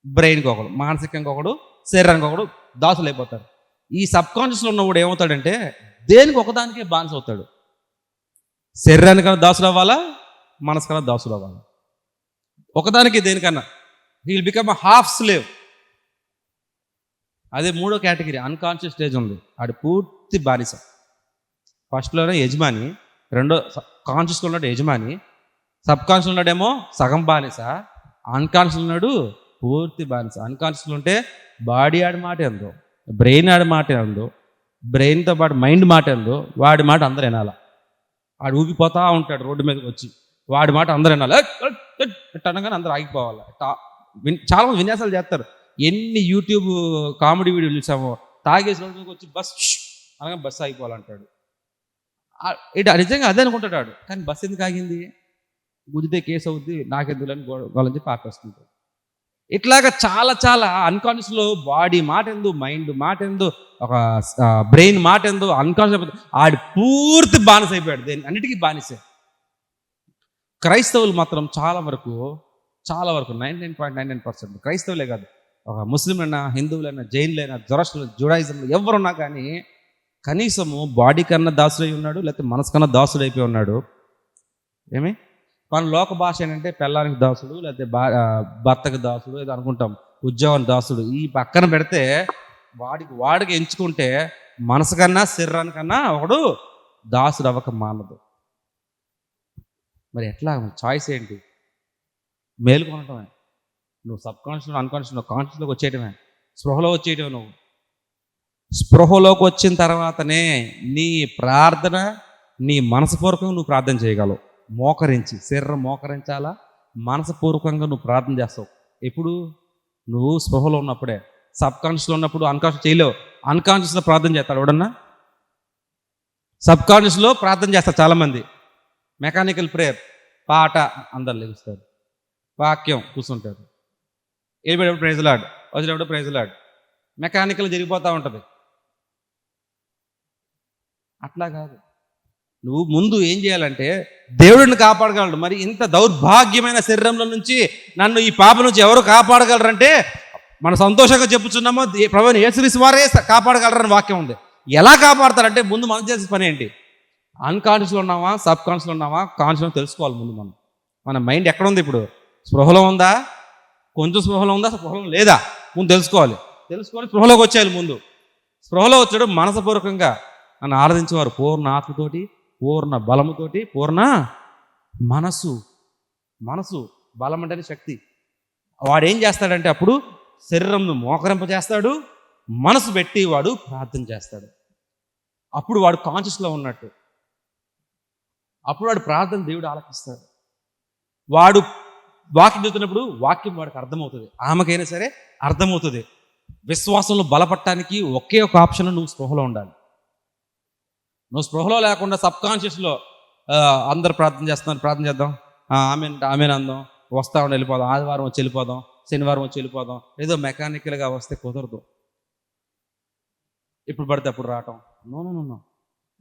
బ్రెయిన్కి ఒకడు, మానసికంగా ఒకడు, శరీరానికి ఒకడు దాసులు అయిపోతారు. ఈ సబ్ కాన్షియస్లో ఉన్నవాడు ఏమవుతాడంటే దేనికి ఒకదానికే బానిస అవుతాడు. శరీరానికన్నా దాసులు అవ్వాలా, మనసుకన్నా దాసులు అవ్వాలా, ఒకదానికి దేనికన్నా. He will become a half slave. అదే మూడో కేటగిరీ, అన్కాన్షియస్ స్టేజ్ ఉంది. ఆడు పూర్తి బానిస. ఫస్ట్లోనే యజమాని, రెండో కాన్షియస్లో ఉన్నాడు యజమాని, సబ్ కాన్షియస్ ఉన్నాడేమో సగం బానిస, అన్కాన్షియస్ ఉన్నాడు పూర్తి బానిస. అన్కాన్షియస్లో ఉంటే బాడీ ఆడి మాట ఎందో, బ్రెయిన్ ఆడి మాట ఎందో, బ్రెయిన్తో పాటు మైండ్ మాట ఎందో, వాడి మాట అందరూ వినాల. వాడు ఊగిపోతా ఉంటాడు రోడ్డు మీదకి వచ్చి, వాడి మాట అందరూ వినాలి. అనగానే అందరూ ఆగిపోవాలి. చాలామంది విన్యాసాలు చేస్తారు. ఎన్ని యూట్యూబ్ కామెడీ వీడియోలు చూసామో, తాగేసి రోజుకి వచ్చి అనగా బస్సు ఆగిపోవాలంటాడు. నిజంగా అదే అనుకుంటాడు. కానీ బస్సు ఎందుకు ఆగింది, గుద్దితే కేసు అవుద్ది, నాకెందులని గోలని చెప్పి ఆపేస్తుంటాడు. ఇట్లాగా చాలా చాలా అన్కాన్షియస్లో బాడీ మాట ఎందు, మైండ్ మాట ఎందు, ఒక బ్రెయిన్ మాట ఎందు, అన్కాన్షియస్ ఆడి పూర్తి బానిస అయిపోయాడు. అన్నిటికీ బానిసే. క్రైస్తవులు మాత్రం చాలా వరకు 99.99% క్రైస్తవులే కాదు, ఒక ముస్లింలైనా, హిందువులైనా, జైన్లైనా, జుడాయిజంలో ఎవరున్నా కానీ కనీసము బాడీ కన్నా దాసుడై ఉన్నాడు, లేకపోతే మనసు కన్నా దాసుడైపోయి ఉన్నాడు. ఏమి మన లోక భాష ఏంటంటే పెళ్ళానికి దాసుడు, లేకపోతే భర్తకు దాసుడు ఏదో అనుకుంటాం, ఉద్యోగానికి దాసుడు. ఈ పక్కన పెడితే వాడికి ఎంచుకుంటే మనసు కన్నా, శరీరానికన్నా ఒకడు దాసుడు అవ్వక మానదు. మరి ఎట్లా? చాయిస్ ఏంటి? మేలుకొనటమే. నువ్వు సబ్ కాన్షియస్, అన్కాన్షియస్, కాన్షియస్లోకి వచ్చేయటమే, స్పృహలో వచ్చేయటమే. నువ్వు స్పృహలోకి వచ్చిన తర్వాతనే నీ ప్రార్థన, నీ మనసుపూర్వకంగా నువ్వు ప్రార్థన చేయగలవు. మోకరించి, శరీరం మోకరించాలా, మనసుపూర్వకంగా నువ్వు ప్రార్థన చేస్తావు. ఎప్పుడు? నువ్వు స్పృహలో ఉన్నప్పుడే. సబ్ కాన్షియస్లో ఉన్నప్పుడు అన్కాన్షియస్ చేయలేవు. అన్కాన్షియస్లో ప్రార్థన చేస్తాడు ఎవడన్నా? సబ్ కాన్షియస్లో ప్రార్థన చేస్తారు చాలామంది. మెకానికల్ ప్రేయర్, పాట, అందరు లెగుస్తారు, వాక్యం కూర్చుంటారు, వెళ్ళిపోయేటప్పుడు ప్రైజ్ లాడ్, వచ్చేటప్పుడు ప్రైజ్ లాడ్, మెకానికల్ జరిగిపోతూ ఉంటుంది. అట్లా కాదు. నువ్వు ముందు ఏం చేయాలంటే దేవుడిని కాపాడగలడు. మరి ఇంత దౌర్భాగ్యమైన శరీరంలో నుంచి నన్ను ఈ పాప నుంచి ఎవరు కాపాడగలరంటే మనం సంతోషంగా చెప్పుచున్నామో ప్రభువైన యేసుక్రీస్తు వారే కాపాడగలరని వాక్యం ఉంది. ఎలా కాపాడతారంటే ముందు మనం చేసే పని ఏంటి? అన్కాన్షియస్లో ఉన్నావా, సబ్ కాన్షియస్లో ఉన్నావా, కాన్షియస్ తెలుసుకోవాలి ముందు. మన మైండ్ ఎక్కడ ఉంది ఇప్పుడు? స్పృహలో ఉందా? కొంచెం స్పృహలో ఉందా, స్పృహలో లేదా? ముందు తెలుసుకొని స్పృహలోకి వచ్చేయాలి. ముందు స్పృహలో వచ్చాడు మనసపూర్వకంగా నన్ను ఆరాధించేవారు పూర్ణ ఆత్మతోటి, పూర్ణ బలముతోటి, పూర్ణ మనసు బలం అంటే శక్తి. వాడు ఏం చేస్తాడంటే అప్పుడు శరీరంను మోకరింపజేస్తాడు, మనసు పెట్టి వాడు ప్రార్థన చేస్తాడు. అప్పుడు వాడు కాన్షియస్లో ఉన్నట్టు. అప్పుడు వాడు ప్రార్థన దేవుడు ఆలకిస్తాడు. వాడు వాక్యం చదువుతున్నప్పుడు వాక్యం వాడికి అర్థమవుతుంది, ఆమెకైనా సరే అర్థమవుతుంది. విశ్వాసంలో బలపడటానికి ఒకే ఒక ఆప్షన్, నువ్వు స్పృహలో ఉండాలి. నువ్వు స్పృహలో లేకుండా సబ్ కాన్షియస్లో అందరు ప్రార్థన చేస్తున్నారు, ప్రార్థన చేద్దాం, ఆమె అందాం, వస్తా ఉండి వెళ్ళిపోదాం, ఆదివారం వచ్చి వెళ్ళిపోదాం, శనివారం వచ్చి వెళ్ళిపోదాం, ఏదో మెకానికల్గా వస్తే కుదరదు. ఎప్పుడు పడితే అప్పుడు రావటం. No no no no,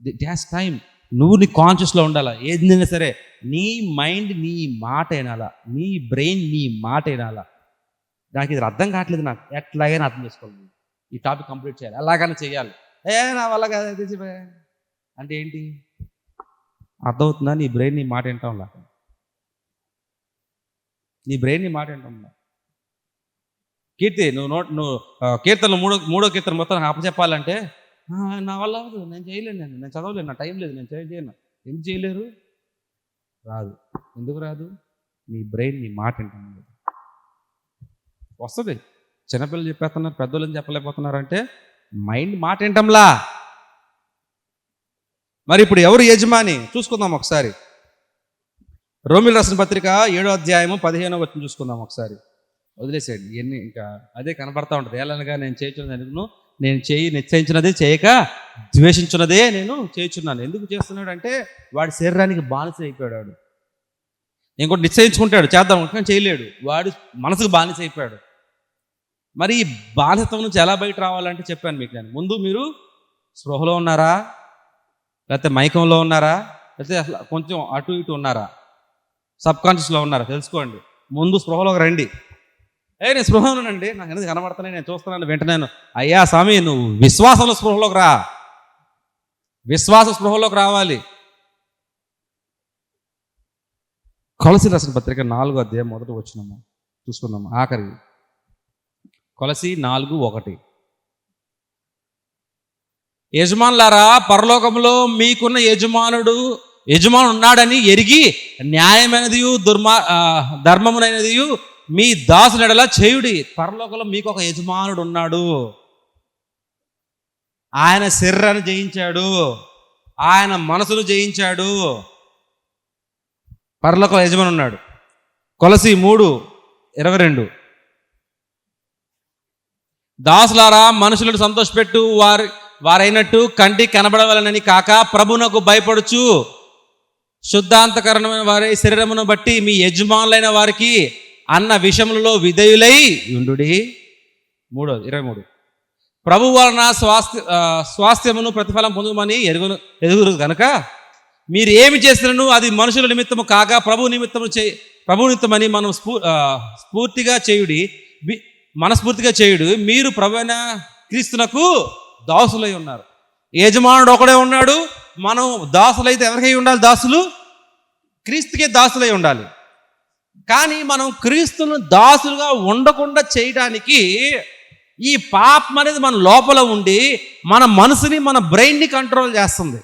it has time. నువ్వు నీ కాన్షియస్లో ఉండాలా. ఏదైనా సరే నీ మైండ్ నీ మాట వినాలా, నీ బ్రెయిన్ నీ మాట వినాలా. నాకు ఇది అర్థం కావట్లేదు, నాకు ఎట్లాగైనా అర్థం చేసుకోవాలి, ఈ టాపిక్ కంప్లీట్ చేయాలి, అలాగైనా చేయాలి. నా వల్ల కాదు అంటే ఏంటి అర్థమవుతుందా? నీ బ్రెయిన్ నీ మాట వింటాంలా, నీ బ్రెయిన్ నీ మాట వింటాంలా. కీర్తి నువ్వు కీర్తనలు మూడో కీర్తన మొత్తం నాకు అప్పచెప్పాలంటే నా వల్ల అవ్వదు, నేను చేయలేను, నేను చదవలేను, నా టైం లేదు, నేను చేయను. ఎందుకు చేయలేరు? రాదు. ఎందుకు రాదు? నీ బ్రెయిన్ నీ మాట వింటాను. వస్తుంది. చిన్నపిల్లలు చెప్పేస్తున్నారు, పెద్దోళ్ళని చెప్పలేకపోతున్నారంటే మైండ్ మాట వింటంలా. మరి ఇప్పుడు ఎవరు యజమాని చూసుకుందాం ఒకసారి. రోమిల్ రాసిన పత్రిక 7వ అధ్యాయము 15వ వచనం చూసుకుందాం ఒకసారి. వదిలేసేయండి ఇవన్నీ, ఇంకా అదే కనబడతా ఉంటుంది. ఏలనగా నేను చేయించున్నది, నేను చేయి నిశ్చయించినదే చేయక ద్వేషించున్నదే నేను చేయించున్నాను. ఎందుకు చేస్తున్నాడు అంటే వాడి శరీరానికి బానిస అయిపోయాడు. ఇంకోటి నిశ్చయించుకుంటాడు చేద్దాం, కానీ చేయలేడు. వాడు మనసుకు బానిస అయిపోయాడు. మరి ఈ బానిసత్వం నుంచి ఎలా బయట రావాలంటే చెప్పాను మీకు నేను. ముందు మీరు స్పృహలో ఉన్నారా, లేకపోతే మైకంలో ఉన్నారా, లేకపోతే అసలు కొంచెం అటు ఇటు ఉన్నారా, సబ్కాన్షియస్లో ఉన్నారా తెలుసుకోండి. ముందు స్పృహలోకి రండి. నేను స్పృహలోనండి, నాకు ఎందుకు కనబడుతున్నాయి, నేను చూస్తున్నాను, వింటున్నాను. అయ్యా స్వామి, నువ్వు విశ్వాసంలో స్పృహలోకి రా. విశ్వాస స్పృహలోకి రావాలి. కొలసీ రాసిన పత్రిక 4వ అధ్యాయం 1వ వచనము చూసుకుందాము. ఆఖరి కొలసీ 4:1. యజమానులారా, పరలోకంలో మీకున్న యజమానుడు ఉన్నాడని ఎరిగి న్యాయమైనది ధర్మమునైనది మీ దాసునెడల చేయుడి. పరలోకంలో మీకు ఒక యజమానుడు ఉన్నాడు. ఆయన శరీరాన్ని జయించాడు, ఆయన మనసును జయించాడు. పరలోకంలో యజమాని ఉన్నాడు. కొలసీ 3:22. దాసులారా, మనుషులను సంతోషపెట్టు వారైనట్టు కంటికి కనబడవలనని కాక ప్రభునకు భయపడుచు శుద్ధాంతకరణమైన వారి శరీరమును బట్టి మీ యజమానులైన వారికి అన్న విషయములలో విధేయులై ఉండుడి. 23. ప్రభు వలన స్వాస్థ్యమును ప్రతిఫలం పొందుమని ఎరుగురు కనుక మీరు ఏమి చేసినను అది మనుషుల నిమిత్తము కాక ప్రభు నిమిత్తమని మనం మనస్ఫూర్తిగా చేయుడు. మీరు ప్రభువైన క్రీస్తునకు దాసులై ఉన్నారు. యజమానుడు ఒకడే ఉన్నాడు. మనం దాసులైతే ఎవరికై ఉండాలి? దాసులు క్రీస్తుకే దాసులై ఉండాలి. కానీ మనం క్రీస్తును దాసులుగా ఉండకుండా చేయడానికి ఈ పాపం అనేది మన లోపల ఉండి మన మనసుని, మన బ్రెయిన్ని కంట్రోల్ చేస్తుంది.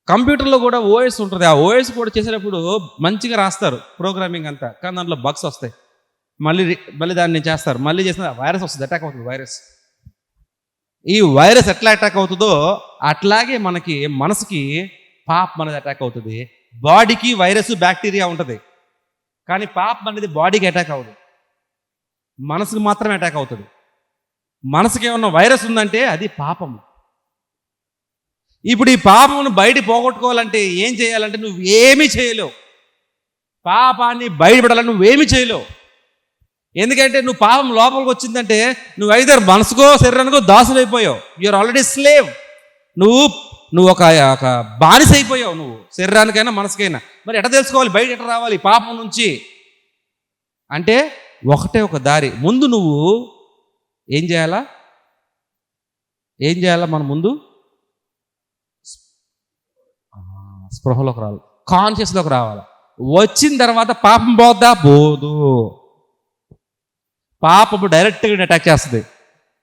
కంప్యూటర్లో కూడా ఓఎస్ ఉంటుంది. ఆ ఓఎస్ కూడా చేసేటప్పుడు మంచిగా రాస్తారు ప్రోగ్రామింగ్ అంతా, కానీ దాంట్లో బగ్స్ వస్తాయి. మళ్ళీ దాన్ని చేస్తారు, మళ్ళీ చేసిన వైరస్ వస్తుంది, అటాక్ అవుతుంది వైరస్. ఈ వైరస్ ఎట్లా అటాక్ అవుతుందో అట్లాగే మనసుకి పాపం అనేది అటాక్ అవుతుంది. బాడీకి వైరస్ బ్యాక్టీరియా ఉంటుంది, కానీ పాపం అనేది బాడీకి అటాక్ అవ్వదు, మనసుకు మాత్రమే అటాక్ అవుతుంది. మనసుకి ఏమన్నా వైరస్ ఉందంటే అది పాపం. ఇప్పుడు ఈ పాపమును బయట పోగొట్టుకోవాలంటే ఏం చేయాలంటే నువ్వేమీ చేయలేవు. పాపాన్ని బయటపడాలని నువ్వేమీ చేయలేవు. ఎందుకంటే నువ్వు పాపం లోపలికి వచ్చిందంటే నువ్వు ఐదర్ మనసుకో శరీరానికో దాసులైపోయావు. You are already slave. నువ్వు ఒక బానిస అయిపోయావు, నువ్వు శరీరానికైనా మనసుకైనా. మరి ఎట్లా తెలుసుకోవాలి బయట ఎట్లా రావాలి పాపం నుంచి అంటే ఒకటే ఒక దారి. ముందు నువ్వు ఏం చేయాలా మనం ముందు స్పృహలోకి రావాలి, కాన్షియస్లోకి రావాలి. వచ్చిన తర్వాత పాపం పోద్దా? పోదు. పాపము డైరెక్ట్గా అటాక్ చేస్తుంది.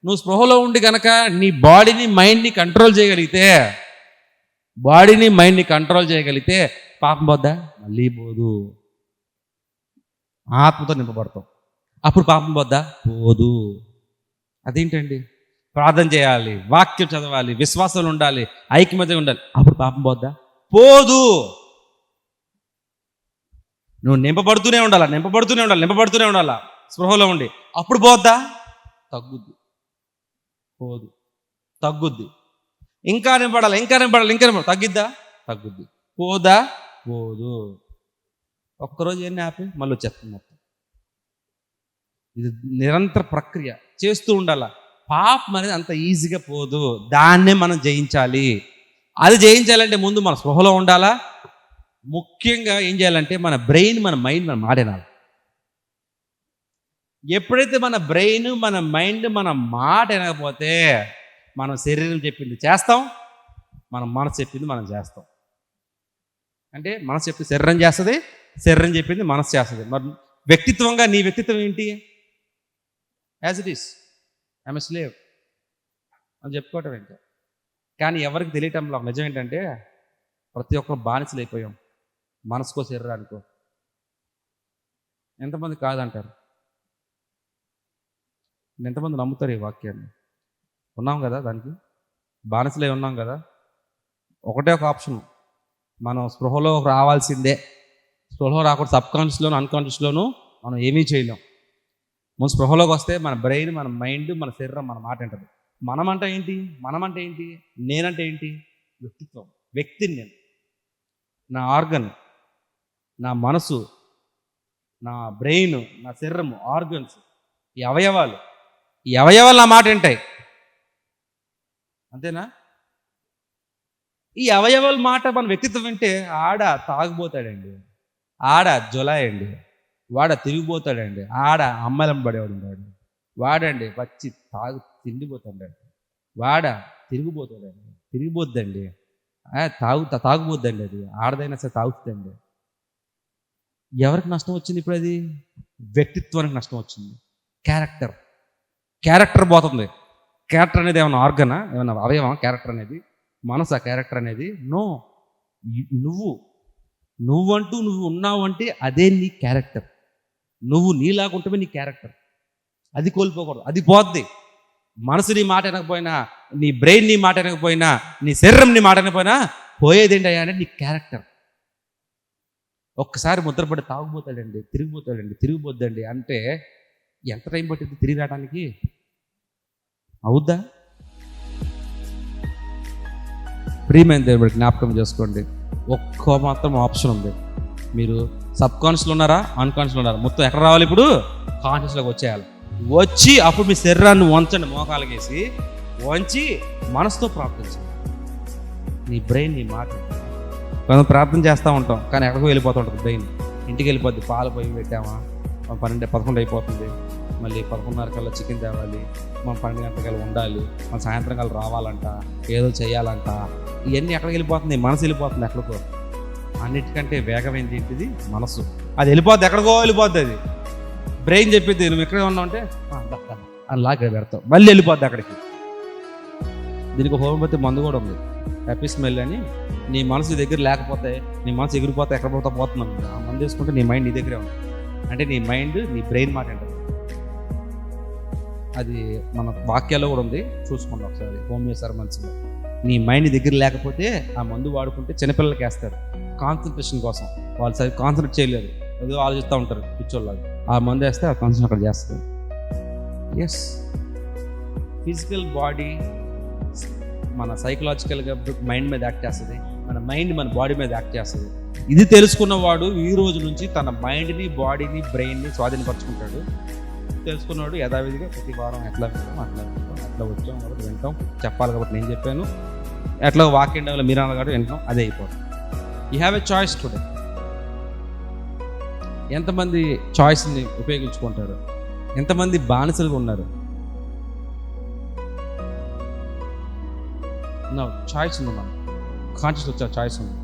నువ్వు స్పృహలో ఉండి కనుక నీ బాడీని మైండ్ని కంట్రోల్ చేయగలిగితే పాపం పోద్దా? మళ్ళీ పోదు. ఆత్మతో నింపబడతావు, అప్పుడు పాపం పోద్దా? పోదు. అదేంటండి? ప్రార్థన చేయాలి, వాక్యం చదవాలి, విశ్వాసాలు ఉండాలి, ఐక్యమత్యం ఉండాలి, అప్పుడు పాపం పోద్దా? పోదు. నువ్వు నింపబడుతూనే ఉండాలా స్పృహలో ఉండి, అప్పుడు పోద్దా? తగ్గుద్ది. పోదు, తగ్గుద్ది. ఇంకా నింపడాలి, తగ్గిద్దా? తగ్గుద్ది. పోదా? పోదు. ఒక్కరోజు ఎన్ని ఆపి మళ్ళీ వచ్చేస్తుంది మొత్తం. ఇది నిరంతర ప్రక్రియ, చేస్తూ ఉండాలా. పాపం అనేది అంత ఈజీగా పోదు, దాన్నే మనం జయించాలి. అది జయించాలంటే ముందు మన స్పృహలో ఉండాలా. ముఖ్యంగా ఏం చేయాలంటే మన బ్రెయిన్, మన మైండ్, మన మాట వినాలి. ఎప్పుడైతే మన బ్రెయిన్, మన మైండ్, మన మాట వినకపోతే మనం శరీరం చెప్పింది చేస్తాం, మన మనసు చెప్పింది మనం చేస్తాం. అంటే మనసు చెప్పింది శరీరం చేస్తుంది, శరీరం చెప్పింది మనసు చేస్తుంది. మరి వ్యక్తిత్వంగా నీ వ్యక్తిత్వం ఏంటి? As it is, I'm a slave అని చెప్పుకోవటం ఏంటి? కానీ ఎవరికి తెలియటంలో నిజం ఏంటంటే ప్రతి ఒక్కరు బానిసలు అయిపోయాం, మనసుకో శరీరానికో. ఎంతమంది కాదంటారు? ఎంతమంది నమ్ముతారు ఈ వాక్యాన్ని? ఉన్నాం కదా, దానికి బానిసలే ఉన్నాం కదా. ఒకటే ఒక ఆప్షన్, మనం స్పృహలో రావాల్సిందే. స్పృహలో రాకుండా సబ్కాన్షియస్లోను, అన్కాన్షియస్లోను మనం ఏమీ చేయలేం. మన స్పృహలోకి వస్తే మన బ్రెయిన్, మన మైండ్, మన శరీరం మన మాట అంటది. మనం అంటే ఏంటి? నేనంటే ఏంటి? వ్యక్తిత్వం, వ్యక్తిని నేను. నా ఆర్గన్, నా మనసు, నా బ్రెయిన్, నా శరీరము, ఆర్గన్స్, ఈ అవయవాలు నా మాట వింటాయి. అంతేనా? ఈ అవయవాల మాట మన వ్యక్తిత్వం వింటే ఆడ తాగుపోతాడండి, ఆడ జొలాయండి, వాడ తిరిగిపోతాడండి, ఆడ అమ్మాయిలం పడేవాడు ఉంటాడు, వాడండి పచ్చి తిండిపోతాడండి, వాడ తిరిగిపోద్దండి, తాగుపోద్దండి. అది ఆడదైనా సరే తాగుతుందండి. ఎవరికి నష్టం వచ్చింది ఇప్పుడు? అది వ్యక్తిత్వానికి నష్టం వచ్చింది. క్యారెక్టర్ పోతుంది. క్యారెక్టర్ అనేది ఏమైనా ఆర్గనా, ఏమైనా అవయవం? క్యారెక్టర్ అనేది మనసా? క్యారెక్టర్ అనేది నో. నువ్వు ఉన్నావు అంటే అదే నీ క్యారెక్టర్. నువ్వు నీలాగుంటే నీ క్యారెక్టర్. అది కోల్పోకూడదు, అది పోద్ది. మనసు నీ మాట వినకపోయినా, నీ బ్రెయిన్ నీ మాట వినకపోయినా, నీ శరీరం నీ మాట వినకపోయినా పోయేదేంటి అయ్యా అంటే నీ క్యారెక్టర్. ఒక్కసారి ముద్రపడి తాగుపోతాడండి, తిరిగిపోద్దండి అంటే ఎంత టైం పట్టింది తిరిగి రావడానికి? అవుద్దా? ప్రియమైన దేవుడి జ్ఞాపకం చేసుకోండి, ఒక్క మాత్రం ఆప్షన్ ఉంది. మీరు సబ్కాన్షియస్లో ఉన్నారా, అన్కాన్షియస్లో ఉన్నారా? మొత్తం ఎక్కడ రావాలి ఇప్పుడు? కాన్షియస్లోకి వచ్చేయాలి. వచ్చి అప్పుడు మీ శరీరాన్ని వంచండి, మోకాలకేసి వంచి మనసుతో ప్రార్థించండి. నీ బ్రెయిన్ నీ మాట. మనం ప్రార్థన చేస్తూ ఉంటాం కానీ ఎక్కడికో వెళ్ళిపోతూ ఉంటుంది బ్రెయిన్. ఇంటికి వెళ్ళిపోద్ది. పాలు పొయ్యి పెట్టామా, 11 అయిపోతుంది, మళ్ళీ 11:30 కల్లా చికెన్ తేవాలి, మనం 12 గంటలకల్లా ఉండాలి, మనం సాయంత్రం కల్లా రావాలంట, ఏదో చేయాలంట. ఇవన్నీ ఎక్కడికి వెళ్ళిపోతుంది? మనసు వెళ్ళిపోతుంది ఎక్కడికో. అన్నిటికంటే వేగమైంది ఏంటిది? మనసు. అది వెళ్ళిపోద్ది, ఎక్కడికో వెళ్ళిపోద్ది. అది బ్రెయిన్ చెప్పిద్ది నువ్వు ఎక్కడే ఉన్నావు అంటే అని లాగా పెడతావు, మళ్ళీ వెళ్ళిపోద్ది అక్కడికి. దీనికి హోమియోపతి మందు కూడా ఉంది, హ్యాపీ స్మెల్ అని. నీ మనసు దగ్గర లేకపోతే, నీ మనసు ఎగిరిపోతే ఎక్కడ పోతున్నాను, ఆ మందు వేసుకుంటే నీ మైండ్ నీ దగ్గరే ఉంది. అంటే నీ మైండ్ నీ బ్రెయిన్ మాట అంటారు. అది మన వాక్యాల్లో కూడా ఉంది, చూసుకోండి ఒకసారి హోమియో సర్మన్స్లో. నీ మైండ్ దగ్గర లేకపోతే ఆ మందు వాడుకుంటే చిన్నపిల్లలకి వేస్తారు కాన్సన్ట్రేషన్ కోసం. వాళ్ళు సరి కాన్సన్ట్రేట్ చేయలేరు, ఏదో ఆలోచిస్తూ ఉంటారు పిచ్చోళ్ళగా. ఆ మందు వేస్తే ఆ కాన్సన్ట్రేషన్ అక్కడ చేస్తారు. ఎస్, ఫిజికల్ బాడీ మన సైకలాజికల్గా మైండ్ మీద యాక్ట్ చేస్తుంది, మన మైండ్ మన బాడీ మీద యాక్ట్ చేస్తుంది. ఇది తెలుసుకున్నవాడు ఈ రోజు నుంచి తన మైండ్ని, బాడీని, బ్రెయిన్ని స్వాధీనపరచుకుంటాడు. తెలుసుకున్నాడు యథావిధిగా ప్రతి వారం ఎట్లా వచ్చాం కాబట్టి వింటాం, చెప్పాలి కాబట్టి నేను చెప్పాను, ఎట్లా వాక్యం డెవలో మీరు అన్నగాడు వింటాం, అదే అయిపోతుంది. You have a choice today. ఎంతమంది చాయిస్ని ఉపయోగించుకుంటారు? ఎంతమంది బానిసలుగా ఉన్నారు? చాయిస్ ఉంది, మనం కాన్షియస్ వచ్చా చాయిస్ ఉంది.